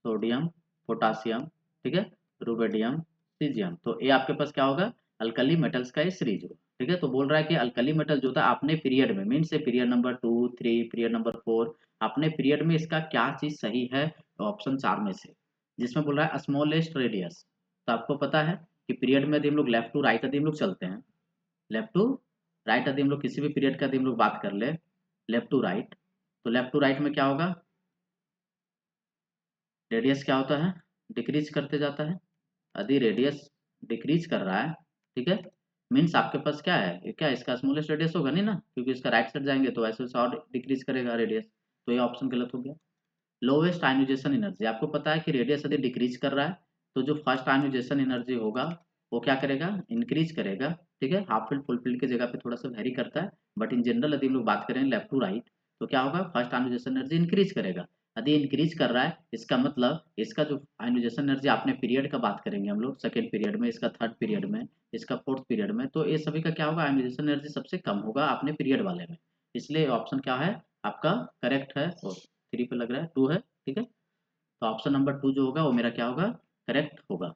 सोडियम, पोटासियम, ठीक है, रुबिडियम, सीजियम। तो ये आपके पास क्या होगा? अल्कली मेटल्स का ये सीरीज होगा, ठीक है। तो बोल रहा है कि अल्कली मेटल जो था अपने पीरियड में, मीन से पीरियड नंबर 2, 3, पीरियड नंबर 4, अपने पीरियड में इसका क्या चीज सही है? ऑप्शन 4 में से, जिसमें बोल रहा है स्मॉलेस्ट रेडियस। तो आपको पता है कि पीरियड में यदि हम लोग लेफ्ट टू राइट यदि हम लोग चलते हैं, लेफ्ट टू राइट यदि हम लोग किसी भी पीरियड का यदि हम लोग बात कर ले, लेफ्ट टू राइट, तो लेफ्ट टू राइट में क्या होगा? रेडियस क्या होता है? डिक्रीज करते जाता है। यदि रेडियस डिक्रीज कर रहा है, ठीक है, मीन्स आपके पास क्या है? ये क्या इसका स्मॉलेस्ट रेडियस होगा नहीं ना, क्योंकि इसका राइट साइड जाएंगे तो वैसे वैसे और डिक्रीज करेगा रेडियस। तो ये ऑप्शन गलत हो गया। लोवेस्ट आयोनाइजेशन एनर्जी, आपको पता है कि रेडियस यदि डिक्रीज कर रहा है तो जो फर्स्ट आयोनाइजेशन एनर्जी होगा वो क्या करेगा? इंक्रीज करेगा, ठीक है। हाफ फील्ड फुल फील्ड की जगह पे थोड़ा सा वेरी करता है, बट इन जनरल यदि हम लोग बात करें लेफ्ट टू राइट, तो क्या होगा? फर्स्ट आयोनाइजेशन एनर्जी इंक्रीज करेगा। यदि इंक्रीज कर रहा है इसका मतलब इसका जो आयोनाइजेशन एनर्जी आपने पीरियड का बात करेंगे हम लोग, सेकेंड पीरियड में, इसका थर्ड पीरियड में, इसका फोर्थ पीरियड में, तो ये सभी का क्या होगा? आयोनाइजेशन एनर्जी सबसे कम होगा अपने पीरियड वाले में। इसलिए ऑप्शन क्या है आपका? करेक्ट है। और 3 पे लग रहा है 2 है, ठीक है। तो ऑप्शन नंबर 2 जो होगा वो मेरा क्या होगा? करेक्ट होगा,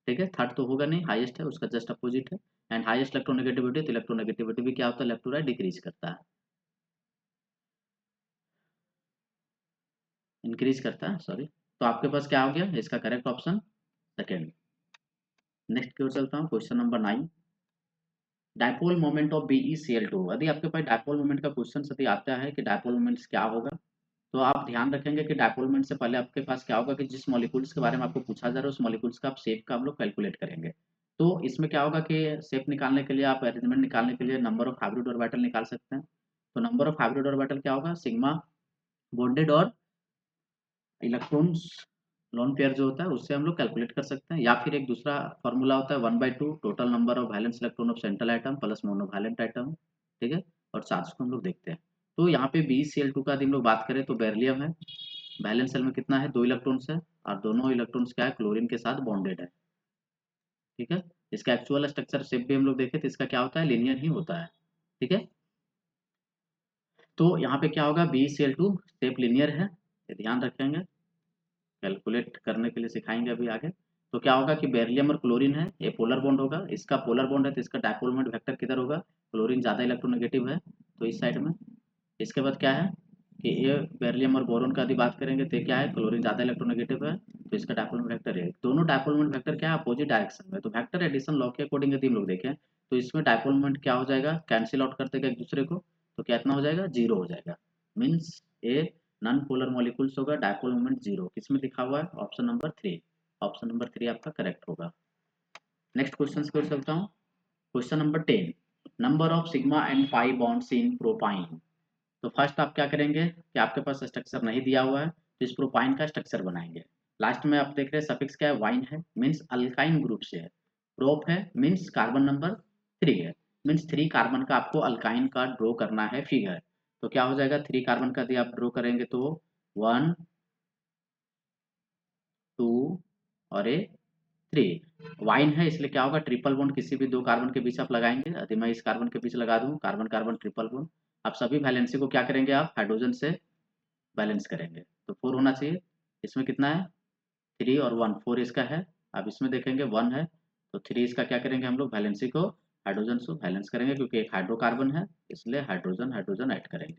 ठीक है। थर्ड तो होगा नहीं, हाईएस्ट है, उसका जस्ट अपोजिट है। एंड हाईएस्ट इलेक्ट्रोनेगेटिविटी, तो इलेक्ट्रोनेगेटिविटी भी क्या होता है? लेफ्ट टू राइट डिक्रीज करता है, इंक्रीज करता है, सॉरी। तो आपके पास क्या हो गया? इसका करेक्ट ऑप्शन सेकेंड। नेक्स्ट की ओर चलता हूँ, question number 9, dipole moment of BeCl2। यदि आपके पास डायपोल मोमेंट का क्वेश्चन यदि आता है कि डायपोल मोमेंट्स क्या होगा, तो आप ध्यान रखेंगे कि डायपोल मोमेंट से पहले आपके पास क्या होगा कि जिस मॉलिक्यूल्स के बारे में आपको पूछा जा रहा है उस मॉलिक्यूल्स का आप शेप का हम लोग कैलकुलेट करेंगे। तो इसमें क्या होगा कि शेप निकालने के लिए, आप अरेंजमेंट निकालने के लिए नंबर ऑफ हाइब्रिड ऑर्बिटल निकाल सकते हैं। तो नंबर ऑफ हाइब्रिड ऑर्बिटल क्या होगा? सिग्मा बॉन्डेड और इलेक्ट्रॉन्स लोन पेयर जो होता है उससे हम लोग कैलकुलेट कर सकते हैं। या फिर एक दूसरा फॉर्मूला होता है 1/2 total number of valence electron of central item plus monovalent item, ठीक है। और चार्ज को हम लोग देखते हैं। तो यहाँ पे BeCl2 का यदि हम लोग बात करें तो बेरिलियम है, वैलेंस शेल में कितना है? 2 इलेक्ट्रॉन्स है, और दोनों इलेक्ट्रॉन्स क्या है? क्लोरीन के साथ बॉन्डेड है, ठीक है। इसका एक्चुअल स्ट्रक्चर शेप भी हम लोग देखें तो इसका क्या होता है? लिनियर ही होता है, ठीक है। तो यहाँ पे क्या होगा? BeCl2 शेप लिनियर है, ये ध्यान रखेंगे, कैलकुलेट करने के लिए सिखाएंगे अभी आगे। तो क्या होगा कि बेरिलियम और क्लोरीन है, ये पोलर बॉन्ड होगा, इसका पोलर बॉन्ड है तो इसका डायपोल मोमेंट वेक्टर किधर होगा? क्लोरीन ज़्यादा इलेक्ट्रोनेगेटिव है तो इस साइड में। इसके बाद क्या है कि ये बेरिलियम और बोरोन का यदि बात करेंगे तो क्या है? क्लोरीन ज़्यादा इलेक्ट्रोनेगेटिव है तो इसका डायपोल मोमेंट वेक्टर है। दोनों डायपोल मोमेंट वेक्टर क्या है? अपोजिट डायरेक्शन में। तो वेक्टर एडिशन लॉ के अकॉर्डिंग यदि हम लोग देखें तो इसमें डायपोल मोमेंट क्या हो जाएगा? कैंसिल आउट कर देगा एक दूसरे को, तो कितना हो जाएगा? जीरो हो जाएगा। Means a non polar molecules होगा, डायपोल मोमेंट जीरो। किसमें लिखा हुआ है? Option number 3। ऑप्शन नंबर 3 आपका करेक्ट होगा। नेक्स्ट क्वेश्चन की ओर चलता हूँ। Question number 10, number of sigma and pi bonds in propyne. तो फर्स्ट आप क्या करेंगे कि आपके पास स्ट्रक्चर नहीं दिया हुआ है तो इस प्रोपाइन का स्ट्रक्चर बनाएंगे। लास्ट में आप देख रहे हैं सफिक्स क्या है? वाइन है, मीन्स अल्काइन ग्रुप से है। प्रोप है मीन्स कार्बन नंबर 3 है, मीन्स 3 कार्बन का आपको अल्काइन का ड्रॉ करना है फिगर। तो क्या हो जाएगा? 3 कार्बन का यदि आप ड्रॉ करेंगे तो 1, 2 और ए 3। वाइन है इसलिए क्या होगा? ट्रिपल बॉन्ड किसी भी 2 कार्बन के बीच आप लगाएंगे। यदि मैं इस कार्बन के बीच लगा दूं कार्बन कार्बन ट्रिपल बॉन्ड, आप सभी वैलेंसी को क्या करेंगे? आप हाइड्रोजन से बैलेंस करेंगे तो 4 होना चाहिए। इसमें कितना है? 3 और 1, 4 इसका है। अब इसमें देखेंगे 1 है तो 3 इसका क्या करेंगे हम लोग? वैलेंसी को हाइड्रोजन से बैलेंस करेंगे, क्योंकि एक हाइड्रोकार्बन है इसलिए हाइड्रोजन हाइड्रोजन ऐड करेंगे।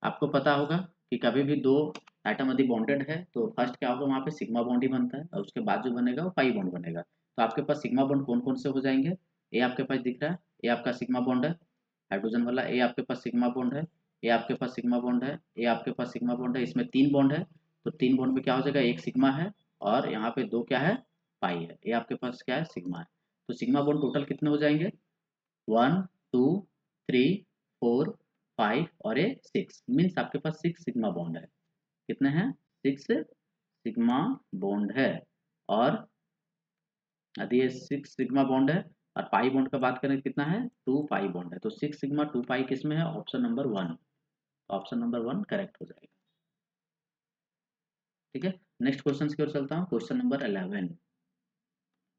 आपको पता होगा कि कभी भी 2 एटम यदि बॉन्डेड है तो फर्स्ट क्या होगा? वहाँ पे सिग्मा बॉन्ड ही बनता है और उसके बाद जो बनेगा वो पाई बॉन्ड बनेगा। तो आपके पास सिग्मा बॉन्ड कौन कौन से हो जाएंगे? ए आपके पास दिख रहा है, ये आपका सिग्मा बॉन्ड है हाइड्रोजन वाला, ए आपके पास सिग्मा बॉन्ड है, ए आपके पास सिग्मा बॉन्ड है, ए आपके पास सिग्मा बॉन्ड है। इसमें 3 बॉन्ड है तो 3 बॉन्ड में क्या हो जाएगा? एक सिग्मा है और यहाँ पे 2 क्या है? पाई है, ये आपके पास क्या है, सिग्मा है। तो सिग्मा बॉन्ड टोटल कितने हो जाएंगे, 1 2 3 4 5 और ये 6, मीन्स आपके पास 6 सिग्मा बॉन्ड है। कितने हैं, 6 सिग्मा बॉन्ड है। और यदि ये 6 सिग्मा बॉन्ड है और पाई बॉन्ड का बात करें कितना है, 2 पाई बॉन्ड है। तो 6 सिग्मा 2 पाई किस में है, option number 1, option number 1 correct हो जाएगा। ठीक है, नेक्स्ट क्वेश्चन की ओर चलता हूँ, question number 11।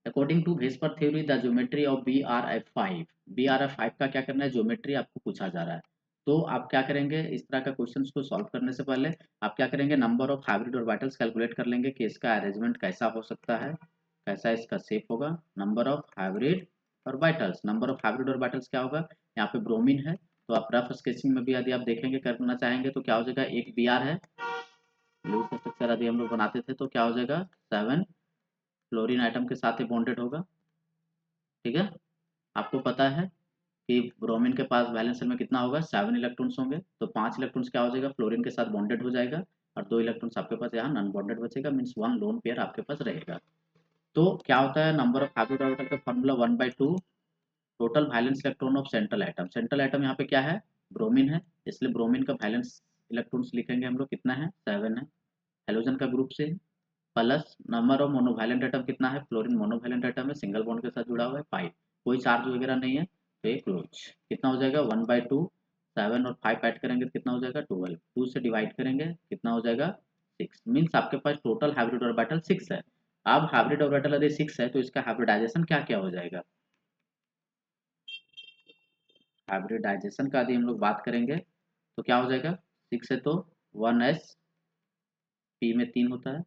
According to VSEPR theory the geometry of BRF5, BRF5 का क्या करना है, ज्योमेट्री आपको पूछा जा रहा है। तो आप क्या करेंगे, इस तरह का क्वेश्चंस को सॉल्व करने से पहले आप क्या करेंगे, number of hybrid orbitals calculate कर लेंगे कि इसका अरेंजमेंट कैसा हो सकता है, कैसा इसका शेप होगा। Number of hybrid orbitals, number of hybrid orbitals क्या होगा, यहाँ पे ब्रोमीन है, तो आप रफ स्केचिंग में भी यदि आप देखेंगे करना चाहेंगे तो क्या हो जाएगा, एक Br है, लूज स्ट्रक्चर यदि हम लोग बनाते थे तो क्या हो जाएगा, 7 फ्लोरीन आइटम के साथ ही बॉन्डेड होगा। ठीक है, आपको पता है कि ब्रोमीन के पास वैलेंस शेल में कितना होगा, 7 इलेक्ट्रॉन्स होंगे, तो 5 इलेक्ट्रॉन्स क्या हो जाएगा, फ्लोरीन के साथ बॉन्डेड हो जाएगा, और 2 इलेक्ट्रॉन्स आपके पास यहाँ नॉन बॉन्डेड बचेगा, मीन्स 1 लोन पेयर आपके पास रहेगा। तो क्या होता है, नंबर ऑफ हाइब्रिड ऑर्बिटल का formula 1/2 total valence electron of central atom. Central atom यहाँ पे क्या है, ब्रोमीन है, इसलिए ब्रोमीन का वैलेंस इलेक्ट्रॉन्स लिखेंगे हम लोग, कितना है, 7 है, हेलोजन का ग्रुप से, plus number of monovalent atom कितना है, फ्लोरीन मोनोवैलेंट एटम है, सिंगल बॉन्ड के साथ जुड़ा हुआ है 5, कोई चार्ज वगैरह नहीं है, तो ये क्लोज। कितना हो जाएगा, 1/2, 7 और 5 ऐड करेंगे तो कितना हो जाएगा, 12, 2 से डिवाइड करेंगे कितना हो जाएगा, 6, मीन्स आपके पास टोटल हाइब्रिड ऑर्बिटल 6 है। अब हाइब्रिड ऑर्बिटल यदि 6 है तो इसका हाइब्रिडाइजेशन क्या क्या हो जाएगा, हाइब्रिडाइजेशन का यदि हम लोग बात करेंगे तो क्या हो जाएगा, 6 है तो 1s, पी में 3 होता है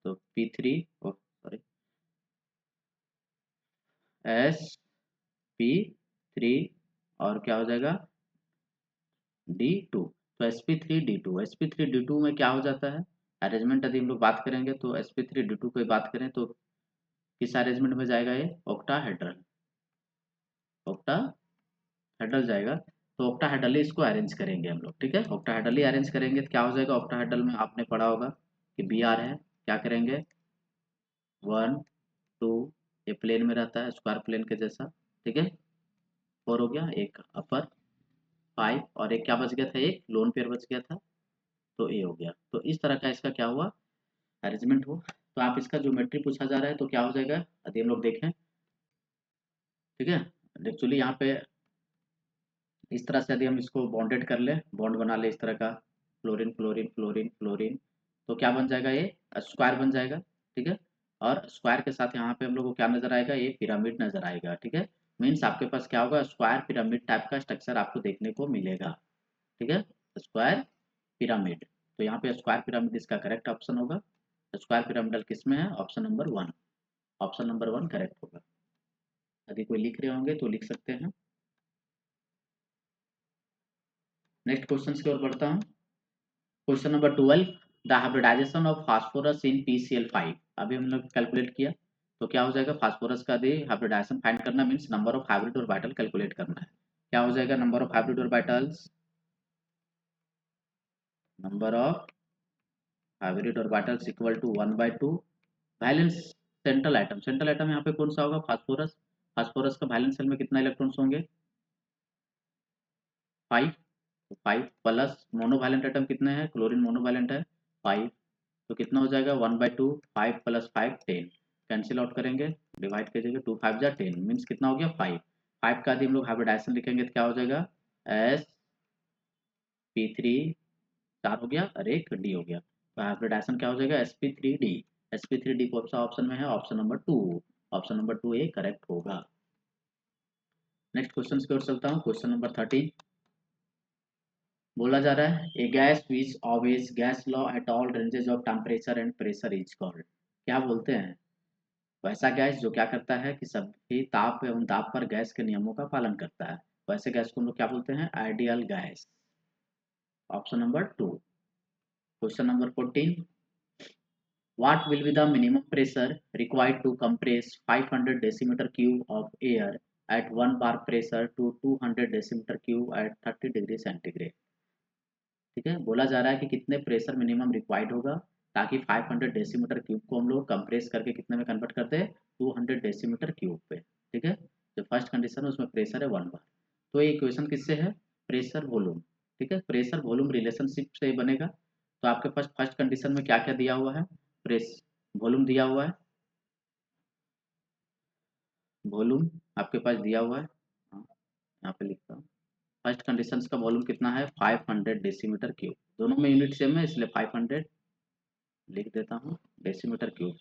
तो P3, सॉरी, sp3, और क्या हो जाएगा, D2, तो sp3d2, sp3d2 में क्या हो जाता है, अरेंजमेंट यदि हम लोग बात करेंगे तो sp3d2 की बात करें तो किस अरेंजमेंट में जाएगा, ये ऑक्टाहेड्रल, ऑक्टाहेड्रल जाएगा। तो ऑक्टाहेड्रली इसको अरेंज करेंगे हम लोग, ठीक है, ऑक्टाहेड्रली अरेंज करेंगे तो क्या हो जाएगा, ऑक्टाहेड्रल में आपने पढ़ा होगा कि Br है, क्या करेंगे, 1 2, ये प्लेन में रहता है स्क्वायर प्लेन के जैसा, ठीक है, 4 हो गया, एक अपर 5, और एक क्या बच गया था, एक लोन पेयर बच गया था, तो ए हो गया। तो इस तरह का इसका क्या हुआ, अरेंजमेंट हो। तो आप इसका ज्योमेट्री पूछा जा रहा है तो क्या हो जाएगा, यदि हम लोग देखें, ठीक है, एक्चुअली यहाँ पे इस तरह से यदि हम इसको बॉन्डेड कर ले, बॉन्ड बना ले इस तरह का, फ्लोरीन फ्लोरीन फ्लोरीन फ्लोरीन, तो क्या बन जाएगा, ये स्क्वायर बन जाएगा, ठीक है। और स्क्वायर के साथ यहाँ पे हम लोग को क्या नजर आएगा, ये पिरामिड नजर आएगा, ठीक है, मीन्स आपके पास क्या होगा, स्क्वायर पिरामिड टाइप का स्ट्रक्चर आपको देखने को मिलेगा, ठीक है, स्क्वायर पिरामिड। तो यहाँ पे स्क्वायर पिरामिड इसका करेक्ट ऑप्शन होगा। स्क्वायर पिरामिडल किस में है, option number 1, option number 1 correct होगा। यदि कोई लिख रहे होंगे तो लिख सकते हैं। नेक्स्ट क्वेश्चन की ओर बढ़ता हूँ, question number 12, the hybridisation of phosphorus in PCl5, अभी हम लोग कैलकुलेट किया, तो क्या हो जाएगा, फास्फोरस का दे हाइब्रिडाइजेशन फाइंड करना, means number of hybrid orbital calculate करना है। क्या हो जाएगा, number of hybrid orbitals, number of hybrid orbitals equal to 1/2 valence central atom, central atom यहाँ पे कौन सा होगा, फास्फोरस, फास्फोरस का वैलेंस शेल में कितना इलेक्ट्रॉन्स होंगे, 5, तो 5 प्लस मोनोवैलेंट आइटम कितने हैं, क्लोरीन मोनोवैलेंट है 5, तो कितना हो जाएगा, 1/2, 5 + 5 10, कैंसिल आउट करेंगे, डिवाइड कीजिएगा, 2 5 जा 10, मीन्स कितना हो गया, 5, 5 का यदि हम लोग हाइब्रिडाइजेशन लिखेंगे तो क्या हो जाएगा, sp3, 4 हो गया और एक डी हो गया, तो हाइब्रिडाइजेशन क्या हो जाएगा, sp3d, sp3d कौन सा ऑप्शन में है, option number 2, option number 2 A correct होगा। नेक्स्ट क्वेश्चन की ओर चलता हूँ, क्वेश्चन नंबर 13, बोला जा रहा है, a gas which always gas law at all ranges of temperature and pressure is called, क्या बोलते हैं, वैसा गैस जो क्या करता है कि सभी ताप एवं दाब पर गैस के नियमों का पालन करता है, वैसे गैस को हम लोग क्या बोलते हैं, ideal gas, option number 2। Question number 14, what will be the minimum pressure required to compress 500 decimeter cube of air at 1 bar pressure to 200 decimeter cube at 30 degree centigrade, ठीक है, बोला जा रहा है कि कितने प्रेशर मिनिमम रिक्वायर्ड होगा ताकि 500 डेसीमीटर क्यूब को हम लोग कंप्रेस करके कितने में कन्वर्ट करते हैं, 200 डेसीमीटर क्यूब पे। ठीक है, जो फर्स्ट कंडीशन है उसमें प्रेशर है 1 बार। तो ये इक्वेशन किससे है, प्रेशर वॉल्यूम। ठीक है, प्रेशर वॉल्यूम रिलेशनशिप से बनेगा। तो आपके पास फर्स्ट कंडीशन में क्या क्या दिया हुआ है, प्रेस वॉल्यूम दिया हुआ है, वॉल्यूम आपके पास दिया हुआ है। हाँ, यहाँ पे लिखता हूँ। फर्स्ट कंडीशन का वॉल्यूम कितना है, 500 डेसीमीटर क्यूब। दोनों में यूनिट सेम है इसलिए 500 लिख देता हूँ डेसीमीटर क्यूब।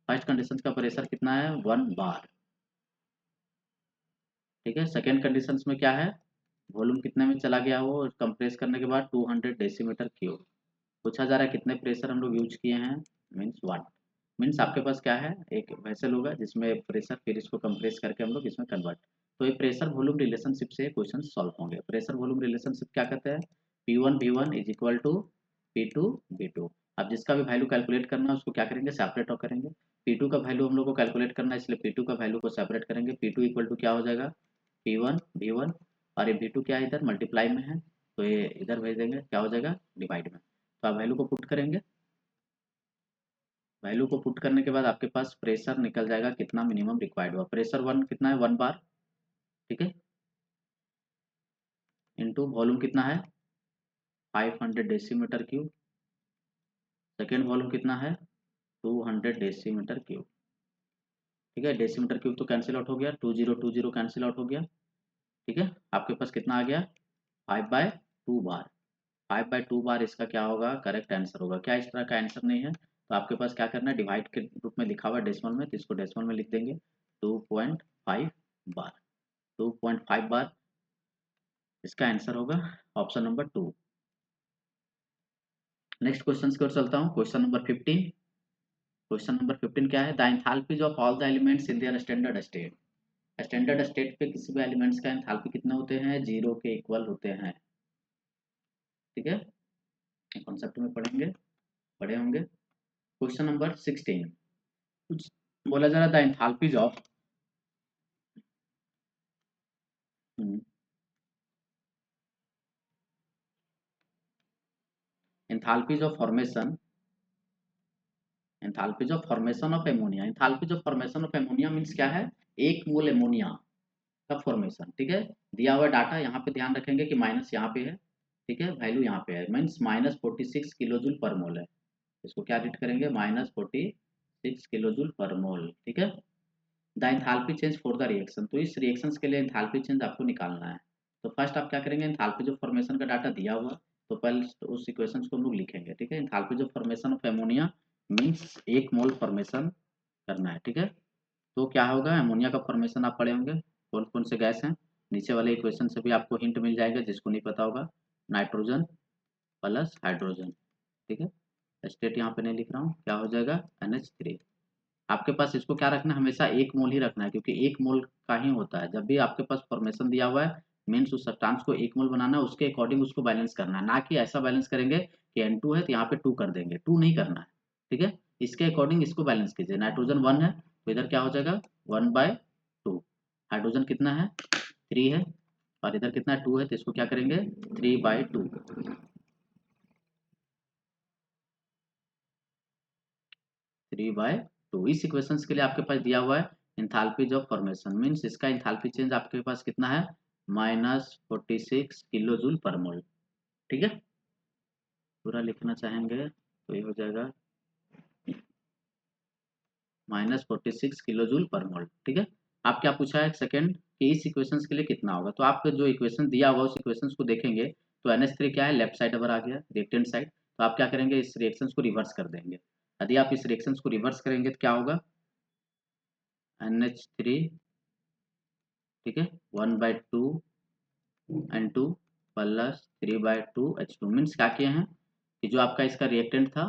फर्स्ट कंडीशन का प्रेशर कितना है, 1 बार। ठीक है, सेकेंड कंडीशन में क्या है, वॉल्यूम कितने में चला गया वो कंप्रेस करने के बाद, 200 डेसीमीटर क्यूब। पूछा जा रहा है कितने प्रेशर हम लोग यूज किए हैं, मीन्स 1। मीन्स आपके पास क्या है, एक वेसल होगा जिसमें प्रेशर, फिर इसको कंप्रेस करके हम लोग इसमें कन्वर्ट। तो ये प्रेशर वॉल्यूम रिलेशनशिप से क्वेश्चन सॉल्व होंगे। प्रेशर वॉल्यूम रिलेशनशिप क्या कहते हैं, P1 V1 is equal to P2 V2। अब जिसका भी वैल्यू कैलकुलेट करना है उसको क्या करेंगे, सेपरेट करेंगे। P2 का वैल्यू हम लोग को कैलकुलेट करना है इसलिए P2 का वैल्यू को सेपरेट करेंगे। P2 इक्वल टू क्या हो जाएगा, P1 V1, और ये V2 क्या है, इधर मल्टीप्लाई में है तो ये इधर भेज देंगे, क्या हो जाएगा, डिवाइड में। तो आप वैल्यू को पुट करेंगे, वैल्यू को पुट करने के बाद आपके पास प्रेशर निकल जाएगा कितना मिनिमम रिक्वायर्ड हुआ। प्रेशर 1 कितना है, 1 बार। ठीक है, इनटू वॉल्यूम कितना है, 500 डेसीमीटर क्यूब। सेकेंड वॉल्यूम कितना है, 200 डेसीमीटर क्यूब। ठीक है, डेसीमीटर क्यूब तो कैंसिल आउट हो गया, 2020 कैंसिल आउट हो गया। ठीक है, आपके पास कितना आ गया, 5/2 बार। 5/2 बार इसका क्या होगा, करेक्ट आंसर होगा। क्या इस तरह का आंसर नहीं है तो आपके पास क्या करना है, डिवाइड के रूप में लिखा हुआ है डेसिमल में, तो इसको डेसिमल में लिख देंगे, 2.5 बार। 2.5 बार इसका आंसर होगा ऑप्शन नंबर 2। नेक्स्ट क्वेश्चन की ओर चलता हूँ, क्वेश्चन नंबर 15। क्वेश्चन नंबर 15 क्या है, the enthalpies of all the elements in their standard state. Standard state पे किसी भी एलिमेंट्स का एंथैल्पी कितने होते हैं, 0 के इक्वल होते हैं। ठीक है, कॉन्सेप्ट में पढ़े होंगे। क्वेश्चन नंबर 16 कुछ बोला जा रहा था, enthalpies of enthalpies of formation, enthalpies of formation of ammonia. Enthalpies of formation of ammonia means क्या है, एक मोल एमोनिया का फॉर्मेशन। ठीक है, दिया हुआ डाटा यहाँ पे ध्यान रखेंगे कि माइनस यहाँ पे है। ठीक है, वैल्यू यहाँ पे है, मीन्स -46 किलोजूल पर मोल है। इसको क्या रीड करेंगे, -46 किलोजूल पर मोल। ठीक है, the enthalpy change for the reaction. तो इस रिएक्शंस के लिए एंथैल्पी चेंज आपको निकालना है। तो फर्स्ट आप क्या करेंगे, एंथैल्पी जो फॉर्मेशन का डाटा दिया हुआ तो पहले तो उस इक्वेशंस को हम लोग लिखेंगे। ठीक है, एंथैल्पी जो formation of ammonia means 1 mole formation करना है। ठीक है, तो क्या होगा, अमोनिया का फॉर्मेशन आप पढ़े होंगे, कौन कौन से गैस हैं, नीचे वाले इक्वेशन से भी आपको हिंट मिल जाएगा जिसको नहीं पता होगा, नाइट्रोजन प्लस हाइड्रोजन। ठीक है, स्टेट यहाँ पे नहीं लिख रहा हूँ, क्या हो जाएगा, NH3। आपके पास इसको क्या रखना है, हमेशा 1 मोल ही रखना है क्योंकि 1 मोल का ही होता है। जब भी आपके पास फॉर्मेशन दिया हुआ है मीन्स उस सब्सटेंस को 1 मोल बनाना है, उसके अकॉर्डिंग उसको बैलेंस करना है, ना कि ऐसा बैलेंस करेंगे कि N2 है तो यहाँ पे 2 कर देंगे, 2 नहीं करना है। ठीक है, इसके अकॉर्डिंग इसको बैलेंस कीजिए। नाइट्रोजन 1 है तो इधर क्या हो जाएगा, 1/2। हाइड्रोजन कितना है, 3 है, और इधर कितना है, 2 है, तो इसको क्या करेंगे, 3/2। 3/2 इस इक्वेशंस के लिए आपके पास दिया हुआ है एंथैल्पीज ऑफ फॉर्मेशन मींस इसका एंथैल्पी चेंज आपके पास कितना है, -46 किलो जूल पर मोल। ठीक है, पूरा लिखना चाहेंगे तो ये हो जाएगा -46 किलो जूल पर मोल। ठीक है, आप क्या पूछा है सेकंड कि इस इक्वेशंस के लिए कितना होगा, तो आपको जो इक्वेशन दिया हुआ उस इक्वेशंस को देखेंगे तो NH3 क्या है, लेफ्ट साइड पर आ गया, रिएक्टेंट साइड। तो आप क्या करेंगे, इस रिएक्शंस को रिवर्स कर देंगे। यदि आप इस रिएक्शंस को रिवर्स करेंगे तो क्या होगा, NH3, ठीक है, 1/2 N2 प्लस 3/2 H2 मीन्स क्या किए हैं कि जो आपका इसका रिएक्टेंट था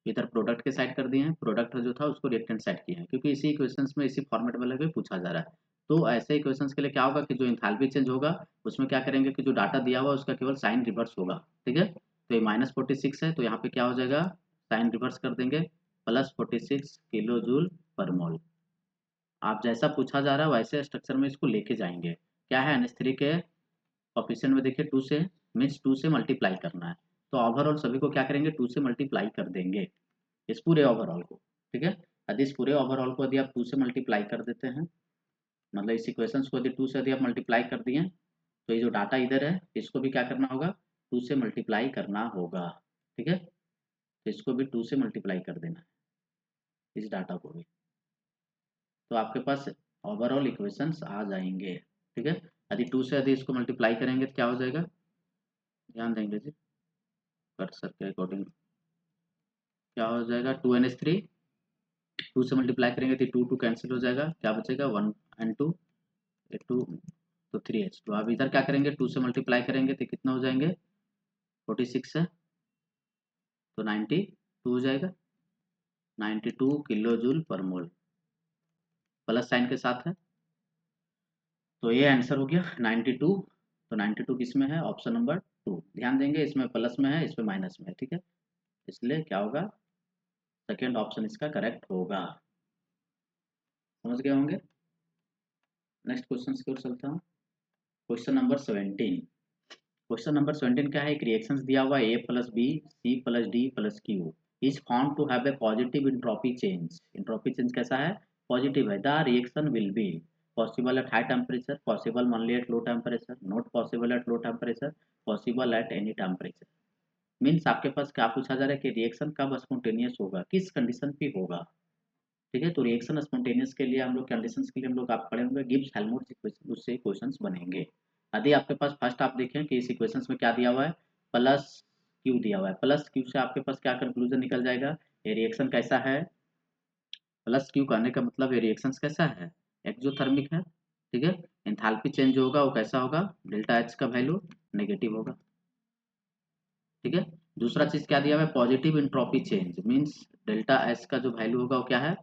इधर प्रोडक्ट के साइड कर दिए हैं, प्रोडक्ट जो था उसको रिएक्टेंट साइड किए हैं क्योंकि इसी इक्वेशंस में इसी फॉर्मेट वाले को पूछा जा रहा है। तो ऐसे इक्वेशंस के लिए क्या होगा कि जो एंथैल्पी चेंज होगा उसमें क्या करेंगे कि जो डाटा दिया हुआ उसका केवल साइन रिवर्स होगा। ठीक है, तो ये -46 है तो यहाँ पे क्या हो जाएगा, साइन रिवर्स कर देंगे, +46 किलो जूल पर मोल। आप जैसा पूछा जा रहा है वैसे स्ट्रक्चर में इसको लेके जाएंगे। क्या है, NH3 के कोफिशिएंट में देखिए 2 से, मीन्स 2 से मल्टीप्लाई करना है। तो ओवरऑल सभी को क्या करेंगे, 2 से मल्टीप्लाई कर देंगे। इस पूरे ओवरऑल को, ठीक है। यदि इस पूरे ओवरऑल को यदि आप 2 से मल्टीप्लाई कर देते हैं, मतलब इस इक्वेशंस को यदि 2 से यदि आप मल्टीप्लाई कर दिए, तो ये जो डाटा इधर है इसको भी क्या करना होगा, 2 से मल्टीप्लाई करना होगा, ठीक है। तो इसको भी 2 से मल्टीप्लाई कर देना है, इस डाटा को भी, तो आपके पास ओवरऑल इक्वेशंस आ जाएंगे, ठीक है। यदि 2 से यदि इसको मल्टीप्लाई करेंगे तो क्या हो जाएगा, ध्यान देंगे जी, कर्सर के अकॉर्डिंग क्या हो जाएगा, 2 n 3, 2 से मल्टीप्लाई करेंगे तो 2 2 कैंसिल हो जाएगा, क्या बचेगा 1 and 2 2, तो 3h2। अब इधर क्या करेंगे, 2 से मल्टीप्लाई करेंगे तो कितना हो जाएंगे, 46 है तो 92 हो जाएगा, 92 किलो जूल पर मोल, प्लस साइन के साथ है, तो ये आंसर हो गया 92। तो 92 किस में है, ऑप्शन नंबर 2। ध्यान देंगे इसमें प्लस में है, इसमें माइनस में है, ठीक है, इसलिए क्या होगा, सेकेंड ऑप्शन इसका करेक्ट होगा। समझ गए होंगे। नेक्स्ट क्वेश्चन की ओर चलता हूँ। Question number 17। क्वेश्चन नंबर 17 क्या है, एक रिएक्शंस दिया हुआ है, A plus B C plus D plus Q is found to have a positive entropy change. Entropy change कैसा है, पॉजिटिव है। The reaction will be possible at high temperature, possible only at low temperature, not possible at low temperature, possible at any temperature. Means आपके पास क्या पूछा जा रहा है कि रिएक्शन कब स्पॉन्टेनियस होगा, किस कंडीशन पे होगा, ठीक है। तो रिएक्शन स्पॉन्टेनियस के लिए हम लोग कंडीशंस के लिए हम लोग आप पढ़े होंगे गिब्स हेल्महोल्ट्ज इक्वेशन, उससे क्वेश्चंस बनेंगे। यदि आपके पास फर्स्ट आप देखें कि इस इक्वेशंस में क्या दिया हुआ है, प्लस क्यू दिया हुआ है, प्लस क्यू से आपके पास क्या कंक्लूजन निकल जाएगा, ये रिएक्शन कैसा है, प्लस क्यू कहने का मतलब ये रिएक्शन कैसा है, एक्सोथर्मिक है, ठीक है। एंथैल्पी चेंज जो होगा वो कैसा होगा, डेल्टा एच का वैल्यू नेगेटिव होगा, ठीक है। दूसरा चीज क्या दिया हुआ है, positive entropy change, means delta H का जो वैल्यू होगा वो क्या है,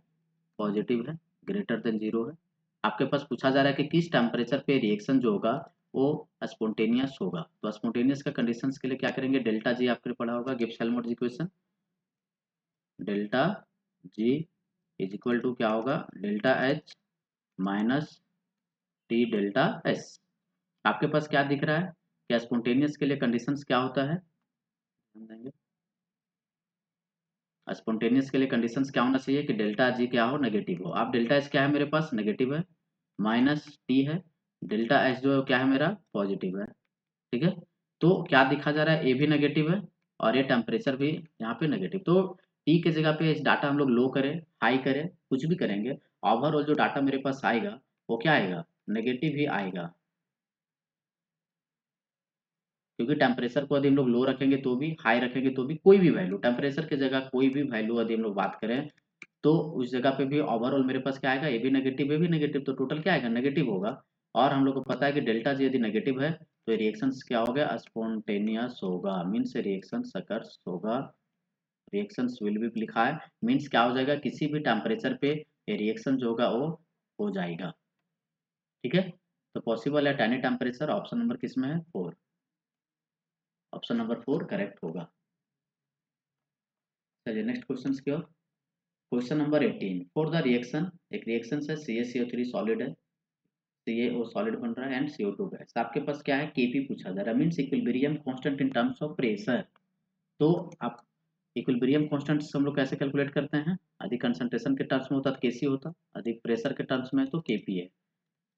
पॉजिटिव है, ग्रेटर देन 0 है। आपके पास पूछा जा रहा है कि किस टेम्परेचर पे रिएक्शन जो होगा वो स्पॉन्टेनियस होगा, तो स्पॉन्टेनियस का कंडीशंस के लिए क्या करेंगे, डेल्टा जी आपने पढ़ा होगा Gibbs Helmholtz equation, delta G is equal to क्या होगा, delta H minus T delta S. आपके पास क्या दिख रहा है, क्या स्पॉन्टेनियस के लिए कंडीशंस क्या होता है, हम देंगे स्पॉन्टेनियस के लिए कंडीशंस क्या होना चाहिए कि डेल्टा जी क्या हो, नेगेटिव हो। आप डेल्टा एच क्या है मेरे पास, नेगेटिव है, माइनस टी है, डेल्टा एच जो है क्या है मेरा, पॉजिटिव है, ठीक है। तो क्या दिखा जा रहा है, ए भी नेगेटिव है और ये टेम्परेचर भी यहाँ पे नेगेटिव, तो टी के जगह पे इस डाटा हम लोग लो करें, हाई करें, कुछ भी करेंगे, ओवरऑल जो डाटा मेरे पास आएगा वो क्या आएगा, नेगेटिव ही आएगा, क्योंकि टेम्परेचर को यदि हम लोग लो रखेंगे तो भी, हाई रखेंगे तो भी, कोई भी वैल्यू टेम्परेचर की जगह कोई भी वैल्यू यदि हम लोग बात करें तो उस जगह पे भी ओवरऑल मेरे पास क्या आएगा, ए भी नेगेटिव, तो टोटल क्या आएगा, नेगेटिव होगा। और हम लोग को पता है कि डेल्टा जी यदि नेगेटिव है तो रिएक्शंस क्या हो गया, स्पॉन्टेनियस होगा, मीन्स रिएक्शन सकर्स होगा, रिएक्शंस विल बी लिखा है, मीन्स क्या हो जाएगा, किसी भी टेम्परेचर पे रिएक्शन जो होगा वो हो जाएगा, ठीक है। तो possible at any temperature, option number किस में है, 4, ऑप्शन नंबर 4 करेक्ट होगा। चलिए नेक्स्ट क्वेश्चन की ओर। Question number 18, for the reaction, एक रिएक्शन है CaCO3 सॉलिड है, CaO सॉलिड बन रहा है एंड CO2 गैस, आपके पास क्या है, Kp पूछा जा रहा है, means equilibrium constant in terms of pressure. तो आप इक्विलिब्रियम कांस्टेंट हम लोग कैसे कैलकुलेट करते हैं, अधिक कंसंट्रेशन के टर्म्स में होता तो Kc होता, अधिक प्रेशर के टर्म्स में तो Kp है।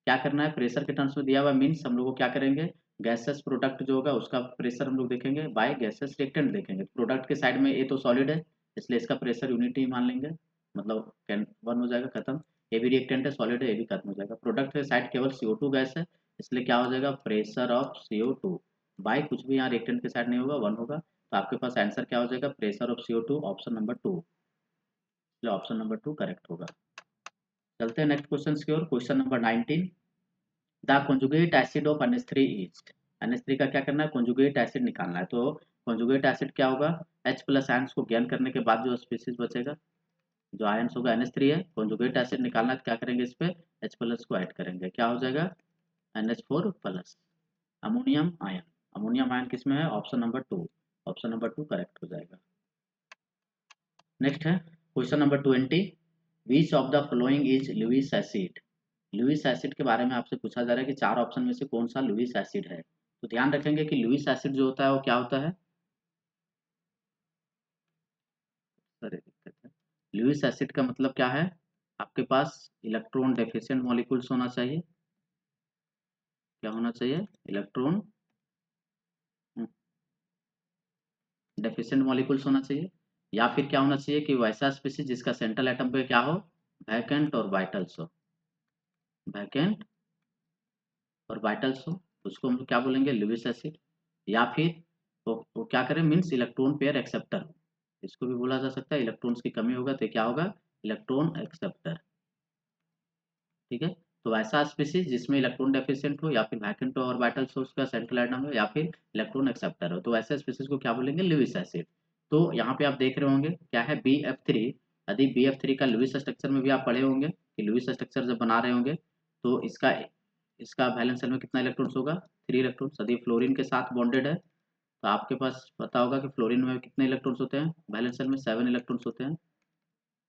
क्या करना है, प्रेशर के टर्म्स में दिया हुआ मीन्स हम लोग को क्या करेंगे, गैसेस प्रोडक्ट जो होगा उसका प्रेशर हम लोग देखेंगे बाय गैसेस रिएक्टेंट देखेंगे, प्रोडक्ट के साइड में ये तो सॉलिड है इसलिए इसका प्रेशर यूनिट ही मान लेंगे, मतलब कैन 1 हो जाएगा, खत्म। ये भी रिएक्टेंट है, सॉलिड है, ये भी खत्म हो जाएगा। प्रोडक्ट के साइड केवल CO2 गैस है इसलिए क्या हो जाएगा, प्रेशर ऑफ CO2 बाय कुछ भी यहाँ रिएक्टेंट के साइड नहीं होगा, 1 होगा, तो आपके पास आंसर क्या हो जाएगा, pressure of CO2, option number 2, इसलिए ऑप्शन नंबर 2 करेक्ट होगा। चलते हैं नेक्स्ट क्वेश्चन की ओर। Question number 19, the conjugate acid of NH3 is, NH3 का क्या करना है, कॉन्जुगेट एसिड निकालना है, तो कॉन्जुगेट एसिड क्या होगा, H प्लस आयंस को ज्ञान करने के बाद जो स्पीसीज बचेगा, जो आयंस होगा NH3 है, कॉन्जुगेट एसिड निकालना है तो क्या करेंगे, इस पे H प्लस को ऐड करेंगे, क्या हो जाएगा, NH4 plus, ammonium ion, ammonium ion किस में है, option number 2, option number 2 correct हो जाएगा। नेक्स्ट है question number 20, which of the following is Lewis acid. Lewis acid के बारे में आपसे पूछा जा रहा है कि 4 ऑप्शन में से कौन सा लुईस एसिड है, तो ध्यान रखेंगे कि लुईस एसिड जो होता है वो क्या होता है, अरे लुईस एसिड का मतलब क्या है, आपके पास इलेक्ट्रॉन डेफिशिएंट मॉलिक्यूल्स होना चाहिए। क्या होना चाहिए, इलेक्ट्रॉन डेफिशिएंट मॉलिक्यूल्स होना चाहिए, या फिर क्या होना चाहिए कि वैसा स्पीशीज जिसका सेंट्रल एटम पे क्या हो, वैकेंट और वाइटल्स हो, वैकेंट और वाइटल्स हो, तो उसको हम लोग क्या बोलेंगे, लुईस एसिड। या फिर वो क्या करें, मीन्स इलेक्ट्रॉन पेयर एक्सेप्टर हो, इसको भी बोला जा सकता है। इलेक्ट्रॉन्स की कमी होगा तो क्या होगा, इलेक्ट्रॉन एक्सेप्टर। ठीक है, तो वैसा स्पीशीज जिसमें इलेक्ट्रॉन डेफिशिएंट हो, या फिर वैकेंट हो और वाइटल्स हो, उसका सेंट्रल एटम हो, या फिर इलेक्ट्रॉन एक्सेप्टर हो, तो वैसे स्पीशीज को क्या बोलेंगे, लुईस एसिड। तो यहाँ पे आप देख रहे होंगे क्या है, BF3। यदि BF3 का लुईस स्ट्रक्चर में भी आप पढ़े होंगे कि लुईस स्ट्रक्चर जब बना रहे होंगे तो इसका इसका वैलेंस शेल में कितना इलेक्ट्रॉन्स होगा, 3 इलेक्ट्रॉन्स। यदि फ्लोरीन के साथ बॉन्डेड है तो आपके पास पता होगा कि फ्लोरीन में कितने इलेक्ट्रॉन्स होते हैं, वैलेंस शेल में 7 इलेक्ट्रॉन्स होते हैं।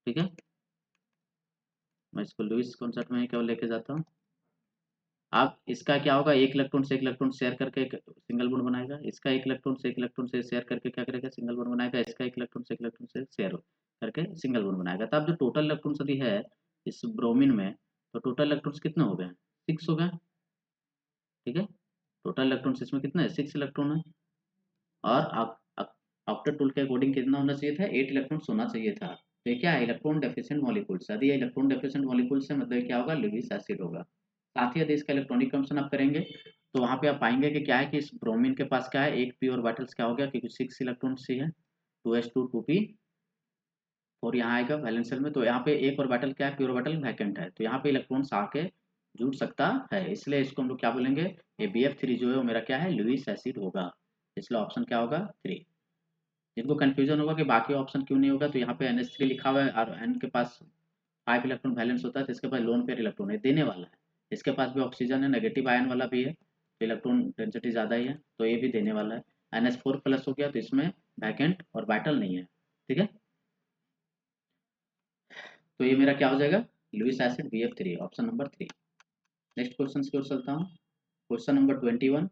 ठीक है, मैं इसको लुईस कॉन्सेप्ट में ही केवल लेके जाता हूँ। आप इसका क्या होगा, एक इलेक्ट्रॉन से एक इलेक्ट्रॉन शेयर करके एक सिंगल बॉन्ड बनाएगा, इसका एक इलेक्ट्रॉन से एक इलेक्ट्रॉन से शेयर करके क्या करेगा, सिंगल बॉन्ड बनाएगा, इसका एक इलेक्ट्रॉन से एक इलेक्ट्रॉन से शेयर करके सिंगल बॉन्ड बनाएगा। तब जो टोटल इलेक्ट्रॉन्स यदि है इस ब्रोमीन में, तो टोटल इलेक्ट्रॉन्स कितने हो गए, 6 हो गए। ठीक है, टोटल इलेक्ट्रॉन्स इसमें कितने हैं, 6 इलेक्ट्रॉन है। और आप आफ्टर टूल के अकॉर्डिंग कितना होना चाहिए था, 8 इलेक्ट्रॉन्स होना चाहिए था। तो ये क्या है, इलेक्ट्रॉन डेफिशिएंट मॉलिक्यूल्स। यदि इलेक्ट्रॉन डेफिशिएंट मॉलिक्यूल्स है मतलब क्या होगा, लुईस एसिड होगा। साथ ही यदि इसका इलेक्ट्रॉनिक कंसन आप करेंगे तो वहाँ पे आप पाएंगे कि क्या है कि इस ब्रोमीन के पास क्या है, एक पी और वाइटल्स क्या हो गया, क्योंकि 6 इलेक्ट्रॉन्स ही है, 2s2 2p, और यहाँ आएगा वैलेंस शेल में। तो यहाँ पे एक और वाइटल क्या है, प्योर वाइटल वैकेंट है, तो यहाँ पे इलेक्ट्रॉन्स आके जुड़ सकता है, इसलिए इसको हम लोग क्या बोलेंगे, ये BF3 जो है वो मेरा क्या है, लुईस एसिड होगा। इसलिए ऑप्शन क्या होगा, 3। जिनको कंफ्यूजन होगा कि बाकी ऑप्शन क्यों नहीं होगा, तो यहाँ पे NH3 लिखा हुआ है और N के पास 5 इलेक्ट्रॉन बैलेंस होता है, तो इसके पास लोन पेयर इलेक्ट्रॉन है, देने वाला है। इसके पास भी ऑक्सीजन है, नेगेटिव आयन वाला भी है, तो इलेक्ट्रॉन डेंसिटी ज़्यादा ही है, तो ये भी देने वाला है। NH4 प्लस हो गया तो इसमें वैकेंट और वाइटल नहीं है। ठीक है, तो ये मेरा क्या हो जाएगा, Lewis acid BF3, option number 3। Next question की ओर चलता हूँ। Question number 21,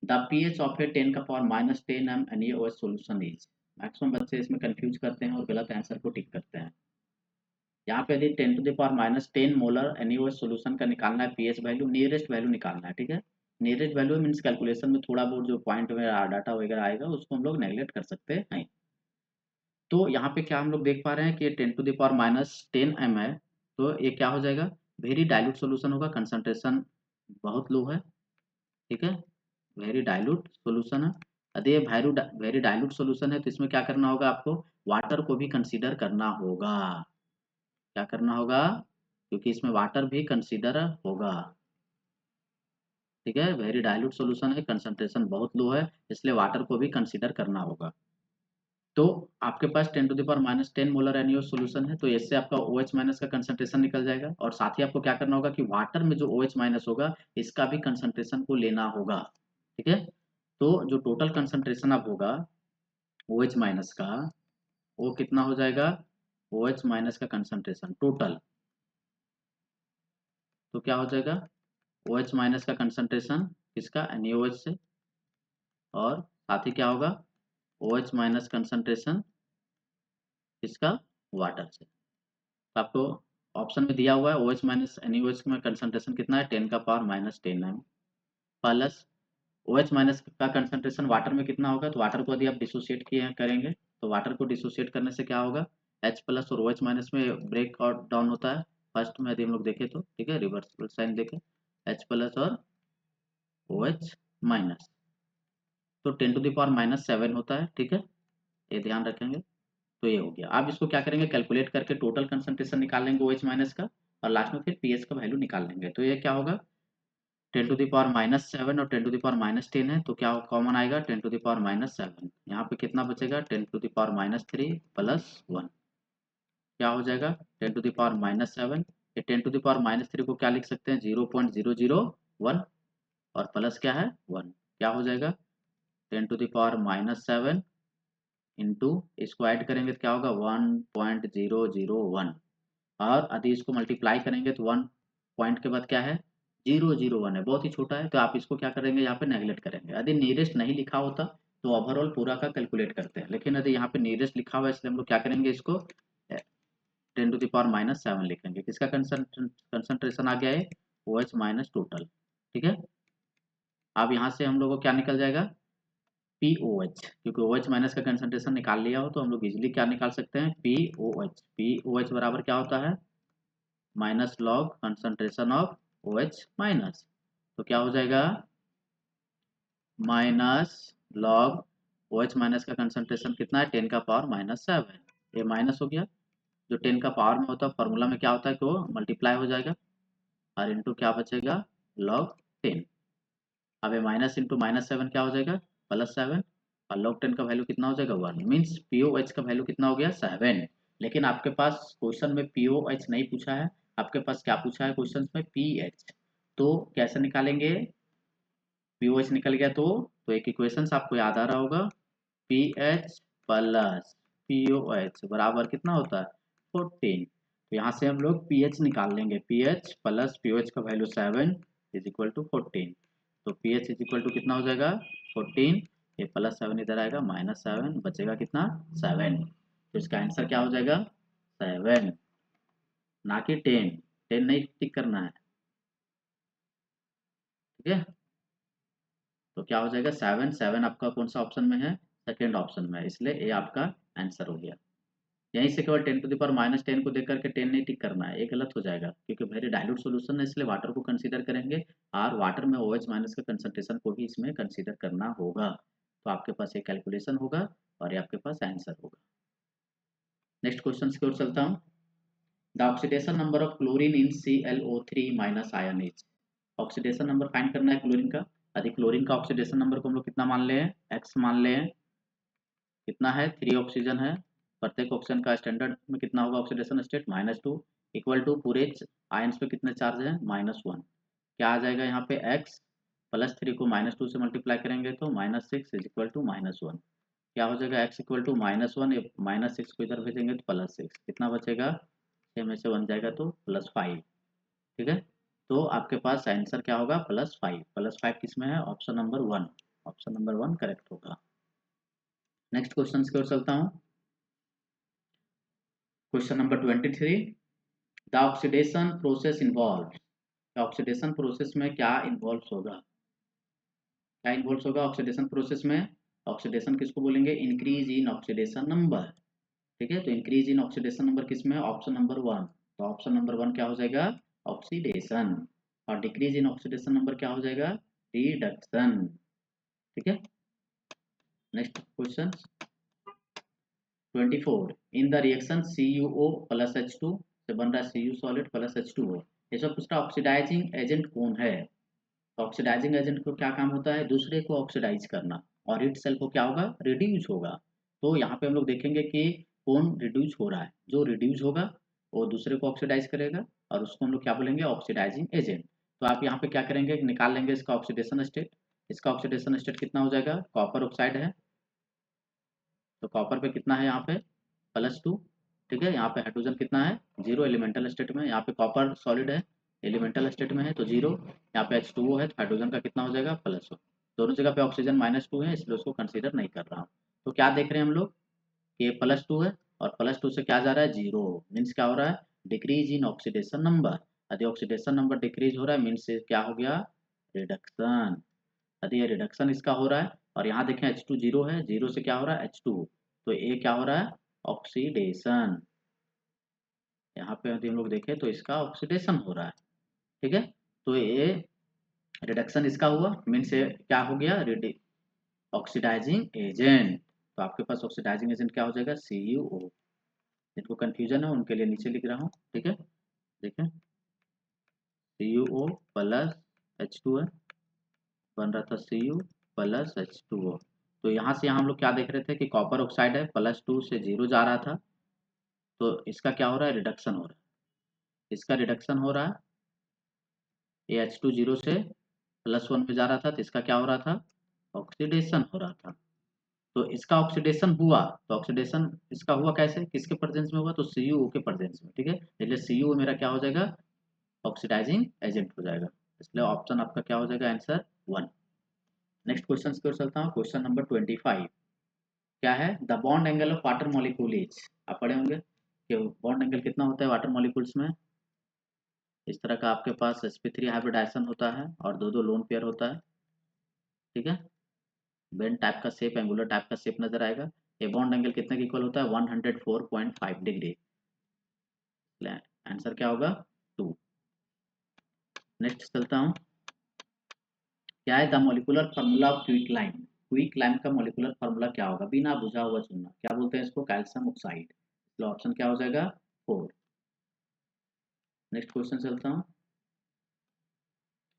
the pH of a 10 का power -10 m NaOH solution is. Maximum बच्चे इसमें कंफ्यूज करते हैं और गलत आंसर को टिक करते हैं। यहाँ पे यदि 10⁻10 मोलर NaOH सॉल्यूशन का निकालना है पीएच वैल्यू, नियरेस्ट वैल्यू निकालना है। ठीक है, नियरेस्ट वैल्यू मीन्स कैलकुलेशन में थोड़ा बहुत जो पॉइंट में डाटा वगैरह आएगा उसको हम लोग नेगलेक्ट कर सकते हैं। तो यहाँ पे क्या हम लोग देख पा रहे हैं कि 10⁻10 m है, तो ये क्या हो जाएगा, वेरी डाइल्यूट सॉल्यूशन होगा, कंसंट्रेशन बहुत लो है। ठीक है, वेरी डाइल्यूट सॉल्यूशन है। यदि ये वेरी डाइल्यूट सॉल्यूशन है तो इसमें क्या करना होगा, आपको वाटर को भी कंसीडर करना होगा। क्या करना होगा, क्योंकि इसमें वाटर भी कंसीडर होगा। ठीक है, वेरी डाइल्यूट सॉल्यूशन है, कंसंट्रेशन बहुत लो है, इसलिए वाटर को भी कंसीडर करना होगा। तो आपके पास 10⁻10 मोलर NaOH सॉल्यूशन है, तो इससे आपका OH माइनस का कंसंट्रेशन निकल जाएगा, और साथ ही आपको क्या करना होगा कि वाटर में जो OH माइनस होगा इसका भी कंसंट्रेशन को लेना होगा। ठीक है, तो जो टोटल कंसंट्रेशन अब होगा OH माइनस का, वो कितना हो जाएगा, OH माइनस का कंसंट्रेशन टोटल, तो क्या हो जाएगा, OH माइनस का कंसंट्रेशन किसका, NaOH से, और साथ ही क्या होगा, OH माइनस कंसंट्रेशन किसका, वाटर से। तो आपको ऑप्शन में दिया हुआ है OH माइनस NaOH में कंसंट्रेशन कितना है, 10⁻10 m, प्लस OH माइनस का कंसंट्रेशन वाटर में कितना होगा, तो वाटर को यदि आप डिसोशिएट किए करेंगे तो वाटर को डिसोशिएट करने से क्या होगा, H प्लस और OH माइनस में ब्रेक आउट डाउन होता है फर्स्ट में, यदि हम लोग देखें तो। ठीक है, रिवर्सिबल साइन देखें, H प्लस और OH माइनस, तो 10⁻⁻7 होता है। ठीक है, ये ध्यान रखेंगे। तो ये हो गया, आप इसको क्या करेंगे, कैलकुलेट करके टोटल कंसंट्रेशन निकाल लेंगे OH माइनस का, और लास्ट में फिर पीएच का वैल्यू निकाल लेंगे। तो ये क्या होगा, 10⁻⁻7 और 10⁻10 है, तो क्या कॉमन आएगा, 10⁻7। यहाँ पे कितना बचेगा, 10⁻3 प्लस 1, क्या हो जाएगा, 10⁻7। ये 10⁻3 को क्या लिख सकते हैं, 0.001, और प्लस क्या है 1, क्या हो जाएगा, 10⁻7 इंटू, इसको ऐड करेंगे तो क्या होगा 1.001, और यदि इसको मल्टीप्लाई करेंगे तो 1 पॉइंट के बाद क्या है, 001 है, बहुत ही छोटा है, तो आप इसको क्या करेंगे, यहाँ पे नेगलेक्ट करेंगे। यदि नियरेस्ट नहीं लिखा होता तो ओवरऑल पूरा का कैलकुलेट करते हैं, लेकिन यदि यहाँ पे नियरेस्ट लिखा हुआ है इसलिए हम लोग क्या करेंगे, इसको 10⁻⁻7 लिखेंगे। किसका कंसंट्रेशन आ गया है? OH minus total. ठीक है, अब यहाँ से हम लोग को क्या निकल जाएगा? POH, क्योंकि OH माइनस का कंसंट्रेशन निकाल लिया हो तो हम लोग इजिली क्या निकाल सकते हैं? POH बराबर क्या होता है? Minus log concentration of OH minus. तो क्या हो जाएगा? माइनस लॉग OH माइनस का कंसंट्रेशन कितना है? 10⁻⁻7। ये माइनस हो गया, जो 10 का पावर में होता है फॉर्मूला में क्या होता है कि वो मल्टीप्लाई हो जाएगा और इंटू क्या बचेगा? लॉग 10। अब ये माइनस इंटू -7 क्या हो जाएगा? +7। और log 10 का वैल्यू कितना हो जाएगा? 1। मीन्स POH का वैल्यू कितना हो गया? 7। लेकिन आपके पास क्वेश्चन में POH नहीं पूछा है, आपके पास क्या पूछा है क्वेश्चन में? PH। तो कैसे निकालेंगे? POH निकल गया तो एक इक्वेशन आपको याद आ रहा होगा, PH प्लस POH बराबर कितना होता है? 14। तो यहाँ से हम लोग PH निकाल लेंगे। PH प्लस POH का वैल्यू 7 इज इक्वल टू 14। तो PH इज इक्वल टू कितना हो जाएगा? 14। ये +7 इधर आएगा, -7 बचेगा कितना? 7। तो इसका आंसर क्या हो जाएगा? 7, ना कि 10। 10 नहीं टिक करना है। ठीक है, तो क्या हो जाएगा? 7। 7 आपका कौन सा ऑप्शन में है? सेकेंड ऑप्शन में है, इसलिए ये आपका आंसर हो गया। यहीं से केवल 10⁻−10 को देख करके 10 नहीं टिक करना है, ये गलत हो जाएगा क्योंकि वेरी डाइल्यूट सॉल्यूशन है, इसलिए वाटर को कंसीडर करेंगे और वाटर में OH माइनस का कंसंट्रेशन को भी इसमें कंसीडर करना होगा। तो आपके पास ये कैलकुलेशन होगा और ये आपके पास आंसर होगा। नेक्स्ट क्वेश्चन की ओर चलता हूँ। The oxidation number of chlorine in ClO3- ion is. Oxidation number find करना है क्लोरीन का। यदि क्लोरीन का ऑक्सीडेशन नंबर को हम लोग कितना मान ले हैं? X मान ले हैं। कितना है? 3 ऑक्सीजन है। प्रत्येक ऑक्सीजन का स्टैंडर्ड में कितना होगा ऑक्सीडेशन स्टेट? -2 इक्वल टू पूरे आयंस पे कितने चार्ज है? -1। क्या आ जाएगा यहाँ पे? x +3 को -2 से मल्टीप्लाई करेंगे तो -6 इज इक्वल टू -1। क्या हो जाएगा? x इक्वल टू -1, -6 को इधर भेजेंगे तो +6। कितना बचेगा? 6 में से 1 जाएगा तो +5। ठीक है, तो आपके पास आंसर क्या होगा? +5। +5 किस में है? Option number 1। Option number 1 correct होगा। नेक्स्ट क्वेश्चन की ओर चलता हूँ। Question number 23, the oxidation process involve. Oxidation process में क्या इन्वॉल्व होगा? क्या इन्वॉल्व होगा ऑक्सीडेशन प्रोसेस में? ऑक्सीडेशन किसको बोलेंगे? Increase in oxidation number. ठीक है, तो इंक्रीज इन ऑक्सीडेशन नंबर किस में? Option number 1। तो ऑप्शन नंबर 1 क्या हो जाएगा? ऑक्सीडेशन। और डिक्रीज इन ऑक्सीडेशन नंबर क्या हो जाएगा? रिडक्शन। ठीक है, next question 24, in the reaction CuO plus H2 से बन रहा है Cu सॉलिड प्लस H2O। ये सब पूछता ऑक्सीडाइजिंग एजेंट कौन है? ऑक्सीडाइजिंग एजेंट को क्या काम होता है? दूसरे को ऑक्सीडाइज करना, और इट सेल्फ को क्या होगा? रिड्यूस होगा। तो यहाँ पे हम लोग देखेंगे कि कौन रिड्यूस हो रहा है। जो रिड्यूस होगा वो दूसरे को ऑक्सीडाइज करेगा और उसको हम लोग क्या बोलेंगे? Oxidising agent. तो आप यहाँ पे क्या करेंगे? निकाल लेंगे इसका ऑक्सीडेशन स्टेट। इसका ऑक्सीडेशन स्टेट कितना हो जाएगा? कॉपर ऑक्साइड है तो कॉपर पे कितना है यहाँ पे? +2। ठीक है, यहाँ पे हाइड्रोजन कितना है? 0 एलिमेंटल स्टेट में। यहाँ पे कॉपर सॉलिड है, एलिमेंटल स्टेट में है तो 0। यहाँ पे H2O है तो हाइड्रोजन का कितना हो जाएगा? +1। दोनों जगह पे ऑक्सीजन -2 है, इसलिए उसको कंसीडर नहीं कर रहा हूँ। तो क्या देख रहे हैं हम लोग कि ये +2 है और +2 से क्या जा रहा है? 0। मीन्स क्या हो रहा है? Decrease in oxidation number. यदि ऑक्सीडेशन नंबर डिक्रीज हो रहा है मीन्स क्या हो गया? रिडक्शन। यदि ये रिडक्शन इसका हो रहा है और यहाँ देखें H2 0 है, 0 से क्या हो रहा है? H2। तो ये क्या हो रहा है? ऑक्सीडेशन। यहाँ पे यदि हम लोग देखें तो इसका ऑक्सीडेशन हो रहा है। ठीक है, तो ये रिडक्शन इसका हुआ मीन्स ये क्या हो गया? Oxidising agent. तो आपके पास ऑक्सीडाइजिंग एजेंट क्या हो जाएगा? CuO। जिनको कंफ्यूजन है उनके लिए नीचे लिख रहा हूँ। ठीक है, देखें CuO प्लस H2 है, बन रहा था Cu प्लस H2O। तो यहाँ से यहाँ हम लोग क्या देख रहे थे कि कॉपर ऑक्साइड है, +2 से 0 जा रहा था, तो इसका क्या हो रहा है? रिडक्शन हो रहा है। इसका रिडक्शन हो रहा है, ये H2 0 से +1 में जा रहा था तो इसका क्या हो रहा था? ऑक्सीडेशन हो रहा था। तो इसका ऑक्सीडेशन हुआ तो ऑक्सीडेशन इसका हुआ कैसे? किसके प्रेजेंस में हुआ? तो CuO के प्रेजेंस में। ठीक है, इसलिए CuO मेरा क्या हो जाएगा? ऑक्सीडाइजिंग एजेंट हो जाएगा। इसलिए ऑप्शन आपका क्या हो जाएगा? आंसर 1। नेक्स्ट क्वेश्चन की ओर चलता हूँ। क्वेश्चन नंबर 25 क्या है? The bond angle of water molecule is. आप पढ़े होंगे कि बॉन्ड एंगल कितना होता है वाटर मॉलिक्यूल्स में, इस तरह का आपके पास sp3 हाइब्रिडाइजेशन होता है और दो दो लोन पेयर होता है, ठीक है। बेन टाइप का शेप, एंगुलर टाइप का शेप नजर आएगा। ये बॉन्ड एंगल कितने के इक्वल होता है, 104.5 डिग्री। आंसर क्या होगा, 2। नेक्स्ट चलता हूँ, क्या है the molecular formula of quick lime. Quick lime का मोलिकुलर फार्मूला क्या होगा, बिना बुझा हुआ चुनना, क्या बोलते हैं इसको, कैल्शियम ऑक्साइड। इसलिए ऑप्शन क्या हो जाएगा, 4। नेक्स्ट क्वेश्चन चलता हूँ,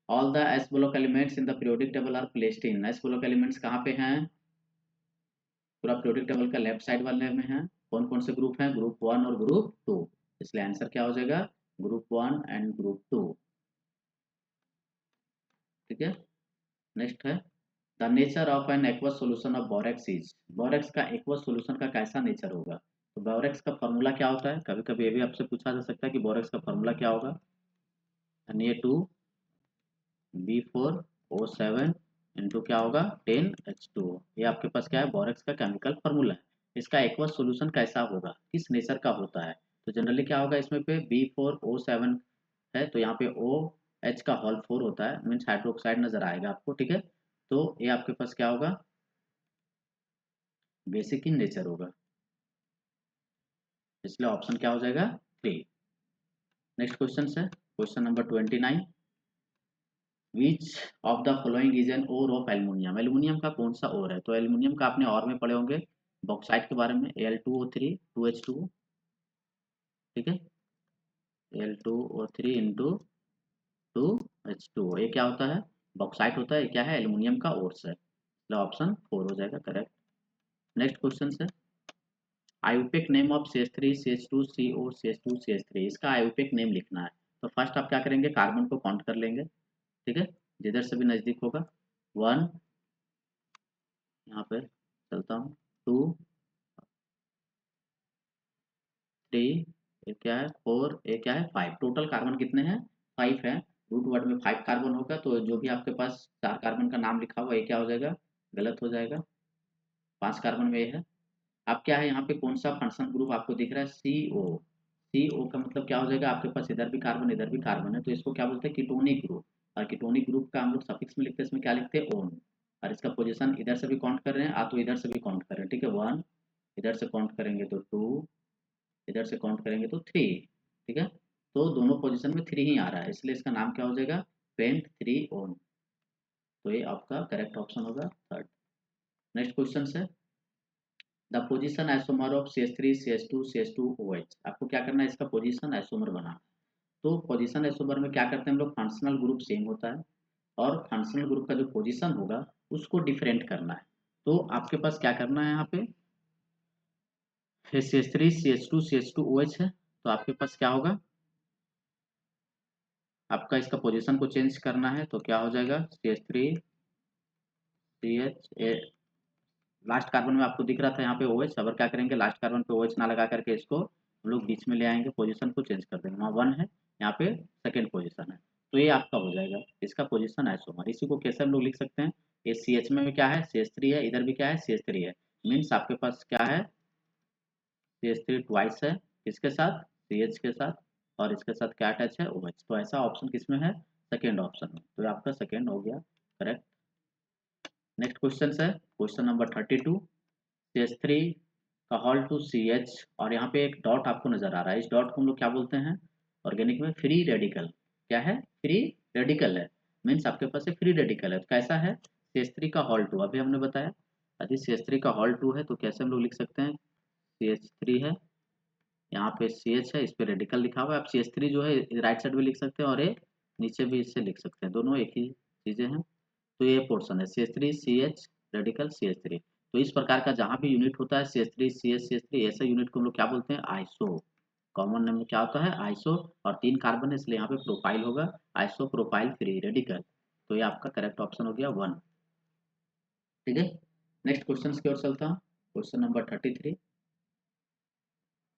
all the S block elements in the periodic table are placed in. S block elements कहाँ पे हैं, पूरा पीरियोडिक टेबल का लेफ्ट साइड वाले में है। कौन कौन से ग्रुप हैं, ग्रुप 1 और ग्रुप 2। इसलिए आंसर क्या हो जाएगा, ग्रुप 1 एंड ग्रुप 2, ठीक है। नेक्स्ट है, the nature of an aqueous solution of borax is. Borax का एक्वस सॉल्यूशन का कैसा नेचर होगा, तो बोरेक्स का फॉर्मूला क्या होता है, कभी कभी ये भी आपसे पूछा जा सकता है कि बोरेक्स का फॉर्मूला क्या होगा, Na2B4O7 इंटू क्या होगा 10H2O। ये आपके पास क्या है, बोरेक्स का केमिकल फॉर्मूला है। इसका एक्वस सॉल्यूशन कैसा होगा, किस नेचर का होता है, तो जनरली क्या होगा इसमें पे B4O7 है, तो यहाँ पे OH का होल 4 होता है, मीन्स हाइड्रोक्साइड नजर आएगा आपको, ठीक है। तो ये आपके पास क्या होगा, बेसिक इन नेचर होगा, इसलिए ऑप्शन क्या हो जाएगा, 3। नेक्स्ट क्वेश्चन है question number 29, which of the following is an ore of aluminium. Aluminium का कौन सा ओर है, तो एल्युमिनियम का आपने और में पढ़े होंगे बॉक्साइट के बारे में, Al2O3 2H2O, ठीक है। Al2O3 इंटू 2H2O, ये क्या होता है, बॉक्साइट होता है, ये क्या है, एल्युमिनियम का ओर्स है, इसलिए ऑप्शन 4 हो जाएगा करेक्ट। नेक्स्ट क्वेश्चन है, IUPAC name of CH3 CH2 CO CH2 CH3, इसका आयुपेक नेम लिखना है। तो फर्स्ट आप क्या करेंगे, कार्बन को काउंट कर लेंगे, ठीक है, जिधर से भी नजदीक होगा। 1, यहाँ पे चलता हूँ, 2, 3, ये क्या है 4, ये क्या है 5। टोटल कार्बन कितने हैं, 5 है। रूट वर्ड में 5 कार्बन होगा, तो जो भी आपके पास 4 कार्बन का नाम लिखा हुआ है ये क्या हो जाएगा, गलत हो जाएगा, 5 कार्बन में ये है। अब क्या है, यहाँ पे कौन सा फंक्शनल ग्रुप आपको दिख रहा है, CO। CO का मतलब क्या हो जाएगा, आपके पास इधर भी कार्बन है, तो इसको क्या बोलते हैं, कीटोनिक ग्रुप। और कीटोनिक ग्रुप का हम लोग सफिक्स में लिखते हैं, इसमें क्या लिखते हैं, ओन। और इसका पोजीशन इधर से भी काउंट कर रहे हैं, आप तो इधर से भी काउंट कर रहे हैं, ठीक है। 1 इधर से काउंट करेंगे तो 2, इधर से काउंट करेंगे तो 3, ठीक है। तो दोनों पोजीशन में 3 ही आ रहा है, इसलिए इसका नाम क्या हो जाएगा, पेंट 3 ओन। तो ये आपका करेक्ट ऑप्शन होगा, थर्ड। नेक्स्ट क्वेश्चन है, the position isomer of CH3 CH2 CH2OH। आपको क्या करना है, इसका पोजीशन आइसोमर बनाना। तो पोजीशन आइसोमर में क्या करते हैं हम लोग, फंक्शनल ग्रुप सेम होता है और फंक्शनल ग्रुप का जो पोजीशन होगा उसको डिफरेंट करना है। तो आपके पास क्या करना है, यहाँ पे CH3 CH2 CH2OH है, तो आपके पास क्या होगा, आपका इसका पोजीशन को चेंज करना है, तो क्या हो जाएगा, CH3 CH, लास्ट कार्बन में आपको दिख रहा था यहाँ पे OH, अगर क्या करेंगे लास्ट कार्बन पे OH ना लगा करके इसको हम लोग बीच में ले आएंगे, पोजीशन को चेंज कर देंगे, वहाँ 1 है, यहाँ पे सेकेंड पोजीशन है, तो ये आपका हो जाएगा इसका पोजीशन आइसोमर। इसी को कैसे हम लोग लिख सकते हैं, ये CH में क्या है, CH3 है, इधर भी क्या है, CH3 है, मीन्स आपके पास क्या है, CH3 ट्वाइस है, किसके साथ, CH के साथ, और इसके साथ क्या अटैच है, OH। तो ऐसा ऑप्शन किसमें है, सेकेंड ऑप्शन में, तो ये आपका सेकेंड हो गया करेक्ट। नेक्स्ट क्वेश्चन है क्वेश्चन नंबर 32, CH3 का हॉल टू CH, और यहाँ पे एक डॉट आपको नजर आ रहा है, इस डॉट को हम लोग क्या बोलते हैं, ऑर्गेनिक में फ्री रेडिकल। क्या है, फ्री रेडिकल है, मीन्स आपके पास फ्री रेडिकल है, तो कैसा है, CH3 का हॉल टू, अभी हमने बताया, यदि CH3 का हॉल टू है तो कैसे हम लोग लिख सकते हैं, CH3 है, यहाँ पे CH है, इस पे रेडिकल लिखा हुआ है। आप CH3 जो है राइट साइड भी लिख सकते हैं और ये नीचे भी इससे लिख सकते हैं, दोनों एक ही चीजें हैं। तो ये पोर्शन है CH3 CH रेडिकल CH3। तो इस प्रकार का जहाँ भी यूनिट होता है CH3 CH CH3, ऐसा यूनिट को हम लोग क्या बोलते हैं, आइसो। कॉमन नेम में क्या होता है, आइसो, और 3 कार्बन है इसलिए यहाँ पे प्रोपाइल होगा, आइसो प्रोपाइल फ्री रेडिकल। तो ये आपका करेक्ट ऑप्शन हो गया 1, ठीक है। नेक्स्ट क्वेश्चन की ओर चलता हूँ, क्वेश्चन नंबर 33,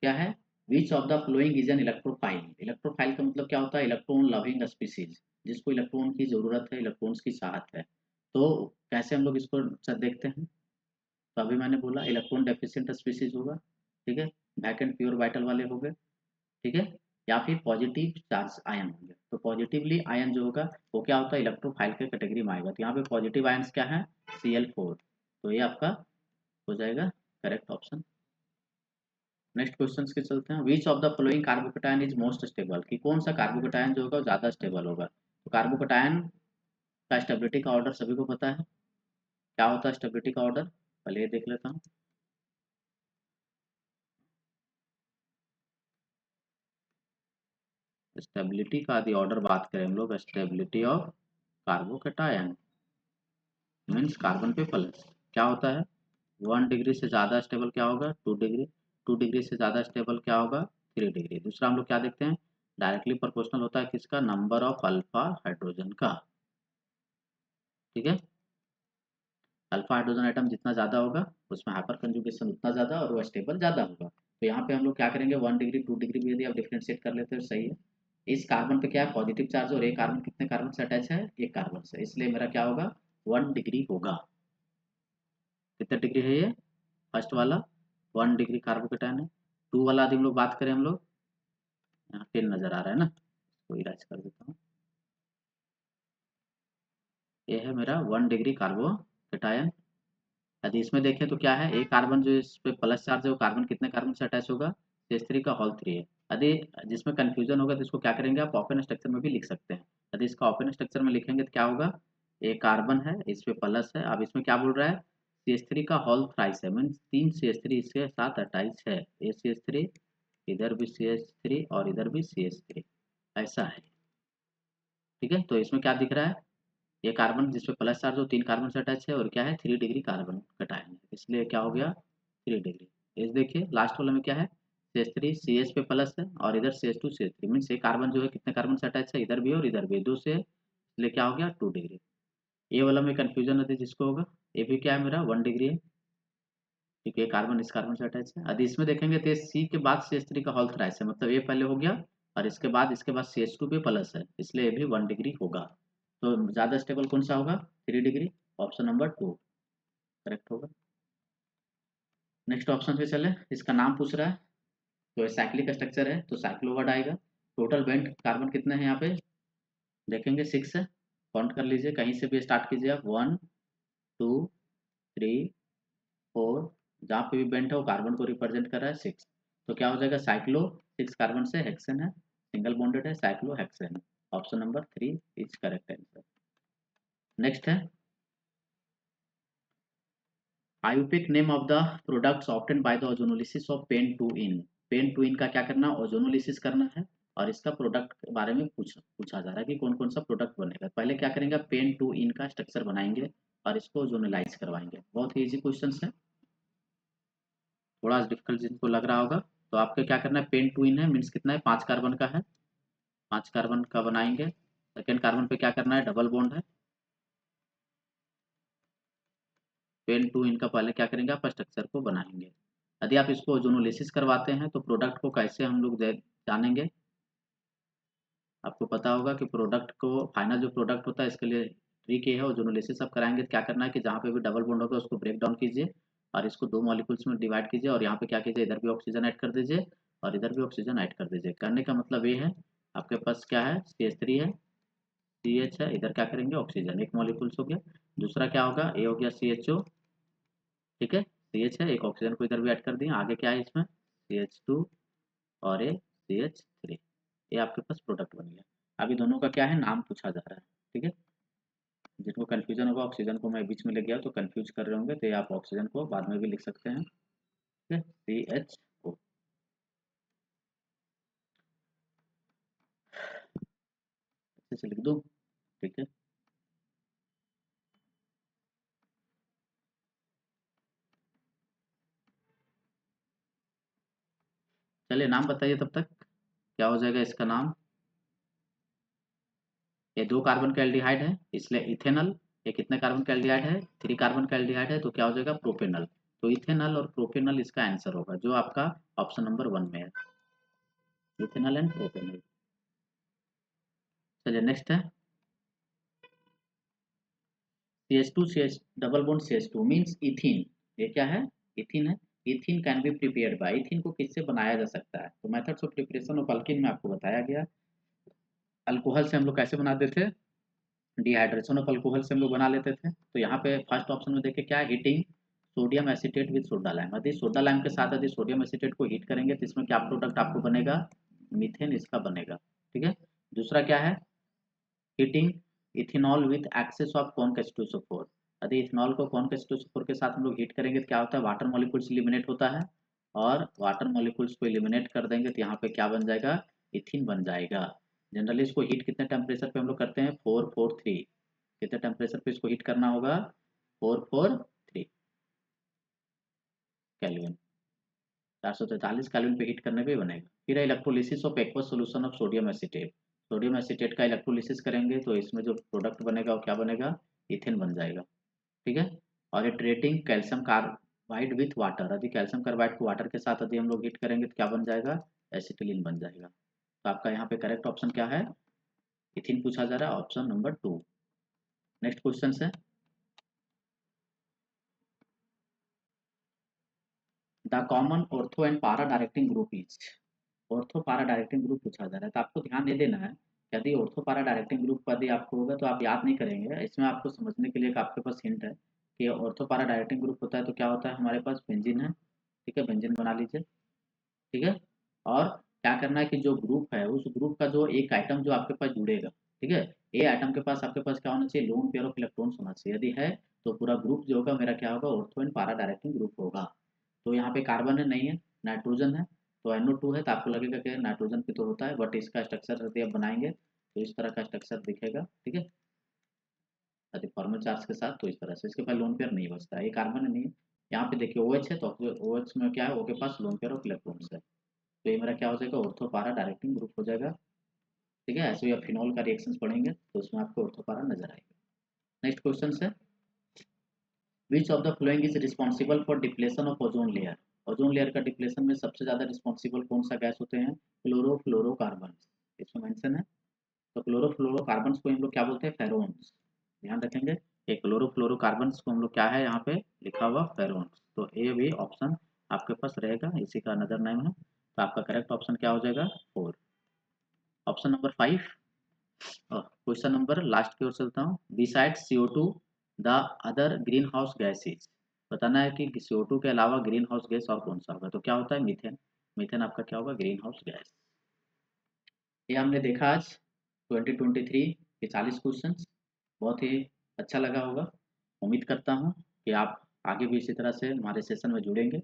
क्या है, विच of the following is an electrophile. Electrophile का मतलब क्या होता है, इलेक्ट्रॉन लविंग स्पीसीज, जिसको इलेक्ट्रॉन की जरूरत है, इलेक्ट्रॉन्स की चाहत है। तो कैसे हम लोग इसको देखते हैं, तो अभी मैंने बोला इलेक्ट्रॉन डेफिशिएंट स्पीसीज होगा, ठीक है, वैकेंट प्योर वाइटल वाले हो गए, ठीक है, या फिर पॉजिटिव चार्ज आयन होंगे। तो पॉजिटिवली आयन जो होगा वो क्या होता है, इलेक्ट्रोफाइल के कैटेगरी में आएगा। तो यहाँ पे पॉजिटिव आयन्स क्या है, Cl4। तो ये आपका हो जाएगा करेक्ट ऑप्शन। नेक्स्ट क्वेश्चन के चलते हैं। विच of the following carbocation is most stable, कि कौन सा कार्बोकेटायन जो होगा वो ज़्यादा स्टेबल होगा। तो कार्बोकेटायन का स्टेबिलिटी का ऑर्डर सभी को पता है, क्या होता है स्टेबिलिटी का ऑर्डर, पहले ये देख लेता हूँ। स्टेबिलिटी का यदि ऑर्डर बात करें हम लोग, stability of carbocation means carbon पे प्लस क्या होता है, 1 डिग्री से ज़्यादा स्टेबल क्या होगा 2 डिग्री, 2 डिग्री से ज़्यादा स्टेबल क्या होगा 3 डिग्री। दूसरा हम लोग क्या देखते हैं, डायरेक्टली प्रोपोर्शनल होता है किसका, नंबर ऑफ अल्फा हाइड्रोजन का, ठीक है। अल्फा हाइड्रोजन आइटम जितना ज़्यादा होगा उसमें हाइपर कंजुगेशन उतना ज़्यादा और वो स्टेबल ज़्यादा होगा। तो यहाँ पे हम लोग क्या करेंगे, 1 डिग्री 2 डिग्री भी यदि आप डिफ्रेंशिएट कर लेते हो सही है। इस कार्बन पे क्या है पॉजिटिव चार्ज, और एक कार्बन कितने कार्बन से अटैच है, एक कार्बन से, इसलिए मेरा क्या होगा 1 डिग्री होगा। कितने डिग्री है ये, फर्स्ट वाला 1 डिग्री कार्बोकेटायन है। 2 वाला यदि हम लोग बात करें हम लोग, यहाँ 10 नजर आ रहा है ना, तो इरेज कर देता हूँ। ये है मेरा 1 डिग्री कार्बोकेटायन। यदि इसमें देखें तो क्या है, एक कार्बन जो इस पे प्लस चार्ज है वो कार्बन कितने कार्बन से अटैच होगा, CH3 का होल 3 है। यदि जिसमें कंफ्यूजन होगा तो इसको क्या करेंगे आप ओपन स्ट्रक्चर में भी लिख सकते हैं। यदि इसका ओपन स्ट्रक्चर में लिखेंगे तो क्या होगा, एक कार्बन है इस पे प्लस है, अब इसमें क्या बोल रहा है CH3 का होल थ्राइस है, मीन्स 3 CH3 इसके साथ अटैच है, ये CH3 इधर भी CH3 और इधर भी CH3 ऐसा है, ठीक है। तो इसमें क्या दिख रहा है, ये कार्बन जिसपे प्लस चार्ज हो 3 कार्बन से अटैच है और क्या है 3 डिग्री कार्बन कटायन है, इसलिए क्या हो गया 3 डिग्री। इस देखिए लास्ट वाले में क्या है, CH3 CH पे प्लस है और इधर CH2 CH3 मीन्स ये कार्बन जो है कितने कार्बन से अटैच है, इधर भी और इधर भी दो से, इसलिए क्या हो गया 2 डिग्री। ये वाला में कंफ्यूजन होती है जिसको होगा, ये भी क्या है मेरा 1 डिग्री है, क्योंकि ये कार्बन इस कार्बन से अटैच है। यदि इसमें देखेंगे तो सी के बाद CH3 का होल थ्राइस है, मतलब ये पहले हो गया और इसके बाद CH2 पे प्लस है, इसलिए ये भी 1 डिग्री होगा। तो ज़्यादा स्टेबल कौन सा होगा 3 डिग्री, ऑप्शन नंबर 2 करेक्ट होगा। नेक्स्ट ऑप्शन पे चले, इसका नाम पूछ रहा है, तो साइक्लिक स्ट्रक्चर है तो साइक्लो वर्ड आएगा। टोटल बेंट कार्बन कितने हैं यहाँ पे देखेंगे 6 है, काउंट कर लीजिए कहीं से भी स्टार्ट कीजिए आप, 1 2 3 4, जहाँ पे भी बेंट है वो कार्बन को रिप्रेजेंट कर रहा है 6। तो क्या हो जाएगा साइक्लो, 6 कार्बन से हेक्सेन है, सिंगल बॉन्डेड है, cyclo hexane. Option number 3 is correct answer. Next है IUPAC name of the products obtain by the ozonolysis of pent two ene. Pent two ene का क्या करना है, ओजोनोलिसिस करना है, और इसका प्रोडक्ट के बारे में पूछा जा रहा है कि कौन कौन सा प्रोडक्ट बनेगा। पहले क्या करेंगे, पेन टू इन का स्ट्रक्चर बनाएंगे और इसको ओजोनलाइज करवाएंगे। बहुत ही इजी क्वेश्चन है, थोड़ा डिफिकल्ट जिनको लग रहा होगा। तो आपको क्या करना है, पेन टू इन है मीन्स कितना है 5 कार्बन का है, 5 कार्बन का बनाएंगे। सेकेंड कार्बन पे क्या करना है, डबल बॉन्ड है। पेन टू इनका पहले क्या करेंगे आप स्ट्रक्चर को बनाएंगे। यदि आप इसको ओजोनोलिसिस करवाते हैं तो प्रोडक्ट को कैसे हम लोग जानेंगे, आपको पता होगा कि प्रोडक्ट को फाइनल जो प्रोडक्ट होता है इसके लिए ट्रिक ये है, ओजोनोलिसिस आप कराएंगे तो क्या करना है कि जहाँ पे भी डबल बॉन्ड होगा उसको ब्रेक डाउन कीजिए और इसको 2 मॉलिक्यूल्स में डिवाइड कीजिए, और यहाँ पे क्या कीजिए इधर भी ऑक्सीजन ऐड कर दीजिए और इधर भी ऑक्सीजन ऐड कर दीजिए। करने का मतलब ये है आपके पास क्या है CH3 है, CH है, इधर क्या करेंगे ऑक्सीजन, एक मॉलिक्यूल्स हो गया। दूसरा क्या होगा, ये हो गया CHO, ठीक है, CH है, एक ऑक्सीजन को इधर भी ऐड कर दिए। आगे क्या है इसमें CH2 और ये CH3, ये आपके पास प्रोडक्ट बन गया। अभी दोनों का क्या है नाम पूछा जा रहा है, ठीक है। जिनको कंफ्यूजन होगा, ऑक्सीजन को मैं बीच में ले गया तो कंफ्यूज कर रहे होंगे, तो ये आप ऑक्सीजन को बाद में भी लिख सकते हैं, ठीक है, CHO अच्छे से लिख दो, ठीक है। चलिए नाम बताइए तब तक, क्या हो जाएगा इसका नाम। ये 2 कार्बन का एल्डिहाइड है इसलिए इथेनल। ये कितने कार्बन का एल्डिहाइड है, 3 कार्बन का एल्डिहाइड है, तो क्या हो जाएगा प्रोपेनल। तो इथेनल और प्रोपेनल इसका आंसर होगा जो आपका ऑप्शन नंबर 1 में है, इथेनल एंड प्रोपेनल। चलिए नेक्स्ट है CH2 CH double bond CH2 means ethene, ये क्या है इथीन है। इथिन कैन बी प्रिपेयर्ड बाय, इथिन को किससे बनाया जा सकता है? तो methods of preparation of alkene में आपको बताया गया। अल्कोहल से हम लोग कैसे बनाते थे? डिहाइड्रेशन ऑफ अल्कोहल से हम लोग बना लेते थे। तो यहाँ पे फर्स्ट ऑप्शन में देखिए क्या है, heating sodium acetate with soda lime. यदि सोडा लाइम के साथ यदि सोडियम एसीटेट को हीट करेंगे तो इसमें क्या प्रोडक्ट आपको बनेगा? मीथेन इसका बनेगा। ठीक है। दूसरा क्या है? Heating ethanol with access of कौन का H2SO4। यदि इथेनॉल को कौन का H2SO4 के साथ हम लोग हीट करेंगे तो क्या होता है? वाटर मॉलिक्यूल्स एलिमिनेट होता है, और वाटर मॉलिक्यूल्स को एलिमिनेट कर देंगे तो यहाँ पे क्या बन जाएगा? इथिन बन जाएगा। जनरली इसको हीट कितने टेम्परेचर पे हम लोग करते हैं? 443। कितने टेम्परेचर पे इसको हीट करना होगा? 443 केल्विन, 443 केल्विन पे हीट करने पे बनेगा। फिर electrolysis of aqueous solution of sodium acetate. Sodium acetate का इलेक्ट्रोलिसिस करेंगे तो इसमें जो प्रोडक्ट बनेगा वो क्या बनेगा? इथेन बन जाएगा। ठीक है। और ये treating calcium carbide with water, यदि कैल्शियम कार्बाइड को वाटर के साथ यदि हम लोग हीट करेंगे तो क्या बन जाएगा? एसिटिलीन बन जाएगा। तो आपका यहाँ पे करेक्ट ऑप्शन क्या है? इथिन पूछा जा रहा है, ऑप्शन नंबर 2। नेक्स्ट क्वेश्चन है, द कॉमन ऑर्थो एंड पारा डायरेक्टिंग ग्रुप इज। ऑर्थो पारा डायरेक्टिंग ग्रुप पूछा जा रहा है, तो आपको ध्यान दे देना है। यदि ऑर्थो पारा डायरेक्टिंग ग्रुप यदि आपको होगा तो आप याद नहीं करेंगे, इसमें आपको समझने के लिए एक आपके पास हिंट है कि ऑर्थो पारा डायरेक्टिंग ग्रुप होता है तो क्या होता है? हमारे पास बेंजीन है। ठीक है, बेंजीन बना लीजिए। ठीक है। और क्या करना है कि जो ग्रुप है उस ग्रुप का जो एक आइटम जो आपके पास जुड़ेगा, ठीक है, ए आइटम के पास आपके पास क्या होना चाहिए? लोन पेयर ऑफ इलेक्ट्रॉन्स होना चाहिए। यदि है तो पूरा ग्रुप जो होगा मेरा क्या होगा? ऑर्थो एंड पारा डायरेक्टिंग ग्रुप होगा। तो यहाँ पे कार्बन है नहीं है, नाइट्रोजन है, तो NO2 है तो आपको लगेगा कि नाइट्रोजन पे तो होता है, बट इसका स्ट्रक्चर यदि आप बनाएंगे तो इस तरह का स्ट्रक्चर दिखेगा। ठीक है, यदि फॉर्मल चार्ज के साथ तो इस तरह से इसके पास लोन पेयर नहीं बचता है, ये कार्बन है नहीं है। यहाँ पे देखिए OH है तो OH में क्या है? O के पास लोन पेयर ऑफ इलेक्ट्रॉन्स है, तो ये मेरा क्या हो जाएगा? ऑर्थो पारा डायरेक्टिंग ग्रुप हो जाएगा। ठीक है, ऐसे ही आप फिनॉल का रिएक्शंस पढ़ेंगे तो उसमें आपको ऑर्थो पारा नजर आएगा। नेक्स्ट क्वेश्चन है, विच of the following is responsible for depletion of ozone layer. Ozone layer का डिप्लेशन में सबसे ज्यादा रिस्पॉन्सिबल कौन सा गैस होते हैं? क्लोरोफ्लोरोकार्बन, इसमें मेंशन है। तो क्लोरोफ्लोरोकार्बन को हम लोग क्या बोलते हैं? फेरोन्स। ध्यान रखेंगे कि क्लोरोफ्लोरोकार्बन को हम लोग क्या है यहाँ पे लिखा हुआ? फेरोन्स। तो ए भी ऑप्शन आपके पास रहेगा, इसी का अनदर नेम है। तो आपका करेक्ट ऑप्शन क्या हो जाएगा? 4। Option number 5। Question number last की ओर चलता हूँ, beside CO2 the other green house gases. बताना है कि CO2 के अलावा ग्रीन हाउस गैस और कौन सा होगा? तो क्या होता है? मीथेन। मीथेन आपका क्या होगा? Green house gas. ये हमने देखा आज 2023 के 40 क्वेश्चन, बहुत ही अच्छा लगा होगा। उम्मीद करता हूँ कि आप आगे भी इसी तरह से हमारे सेशन में जुड़ेंगे।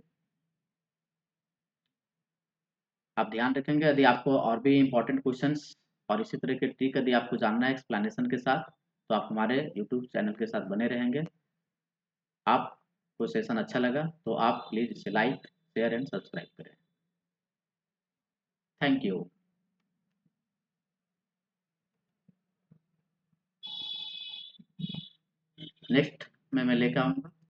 आप ध्यान रखेंगे, यदि आपको और भी इम्पोर्टेंट क्वेश्चंस और इसी तरह के ट्रिक यदि आपको जानना है एक्सप्लेनेशन के साथ, तो आप हमारे यूट्यूब चैनल के साथ बने रहेंगे। आपको सेशन अच्छा लगा तो आप प्लीज़ इसे लाइक शेयर एंड सब्सक्राइब करें। Thank you. नेक्स्ट में मैं लेकर आऊँगा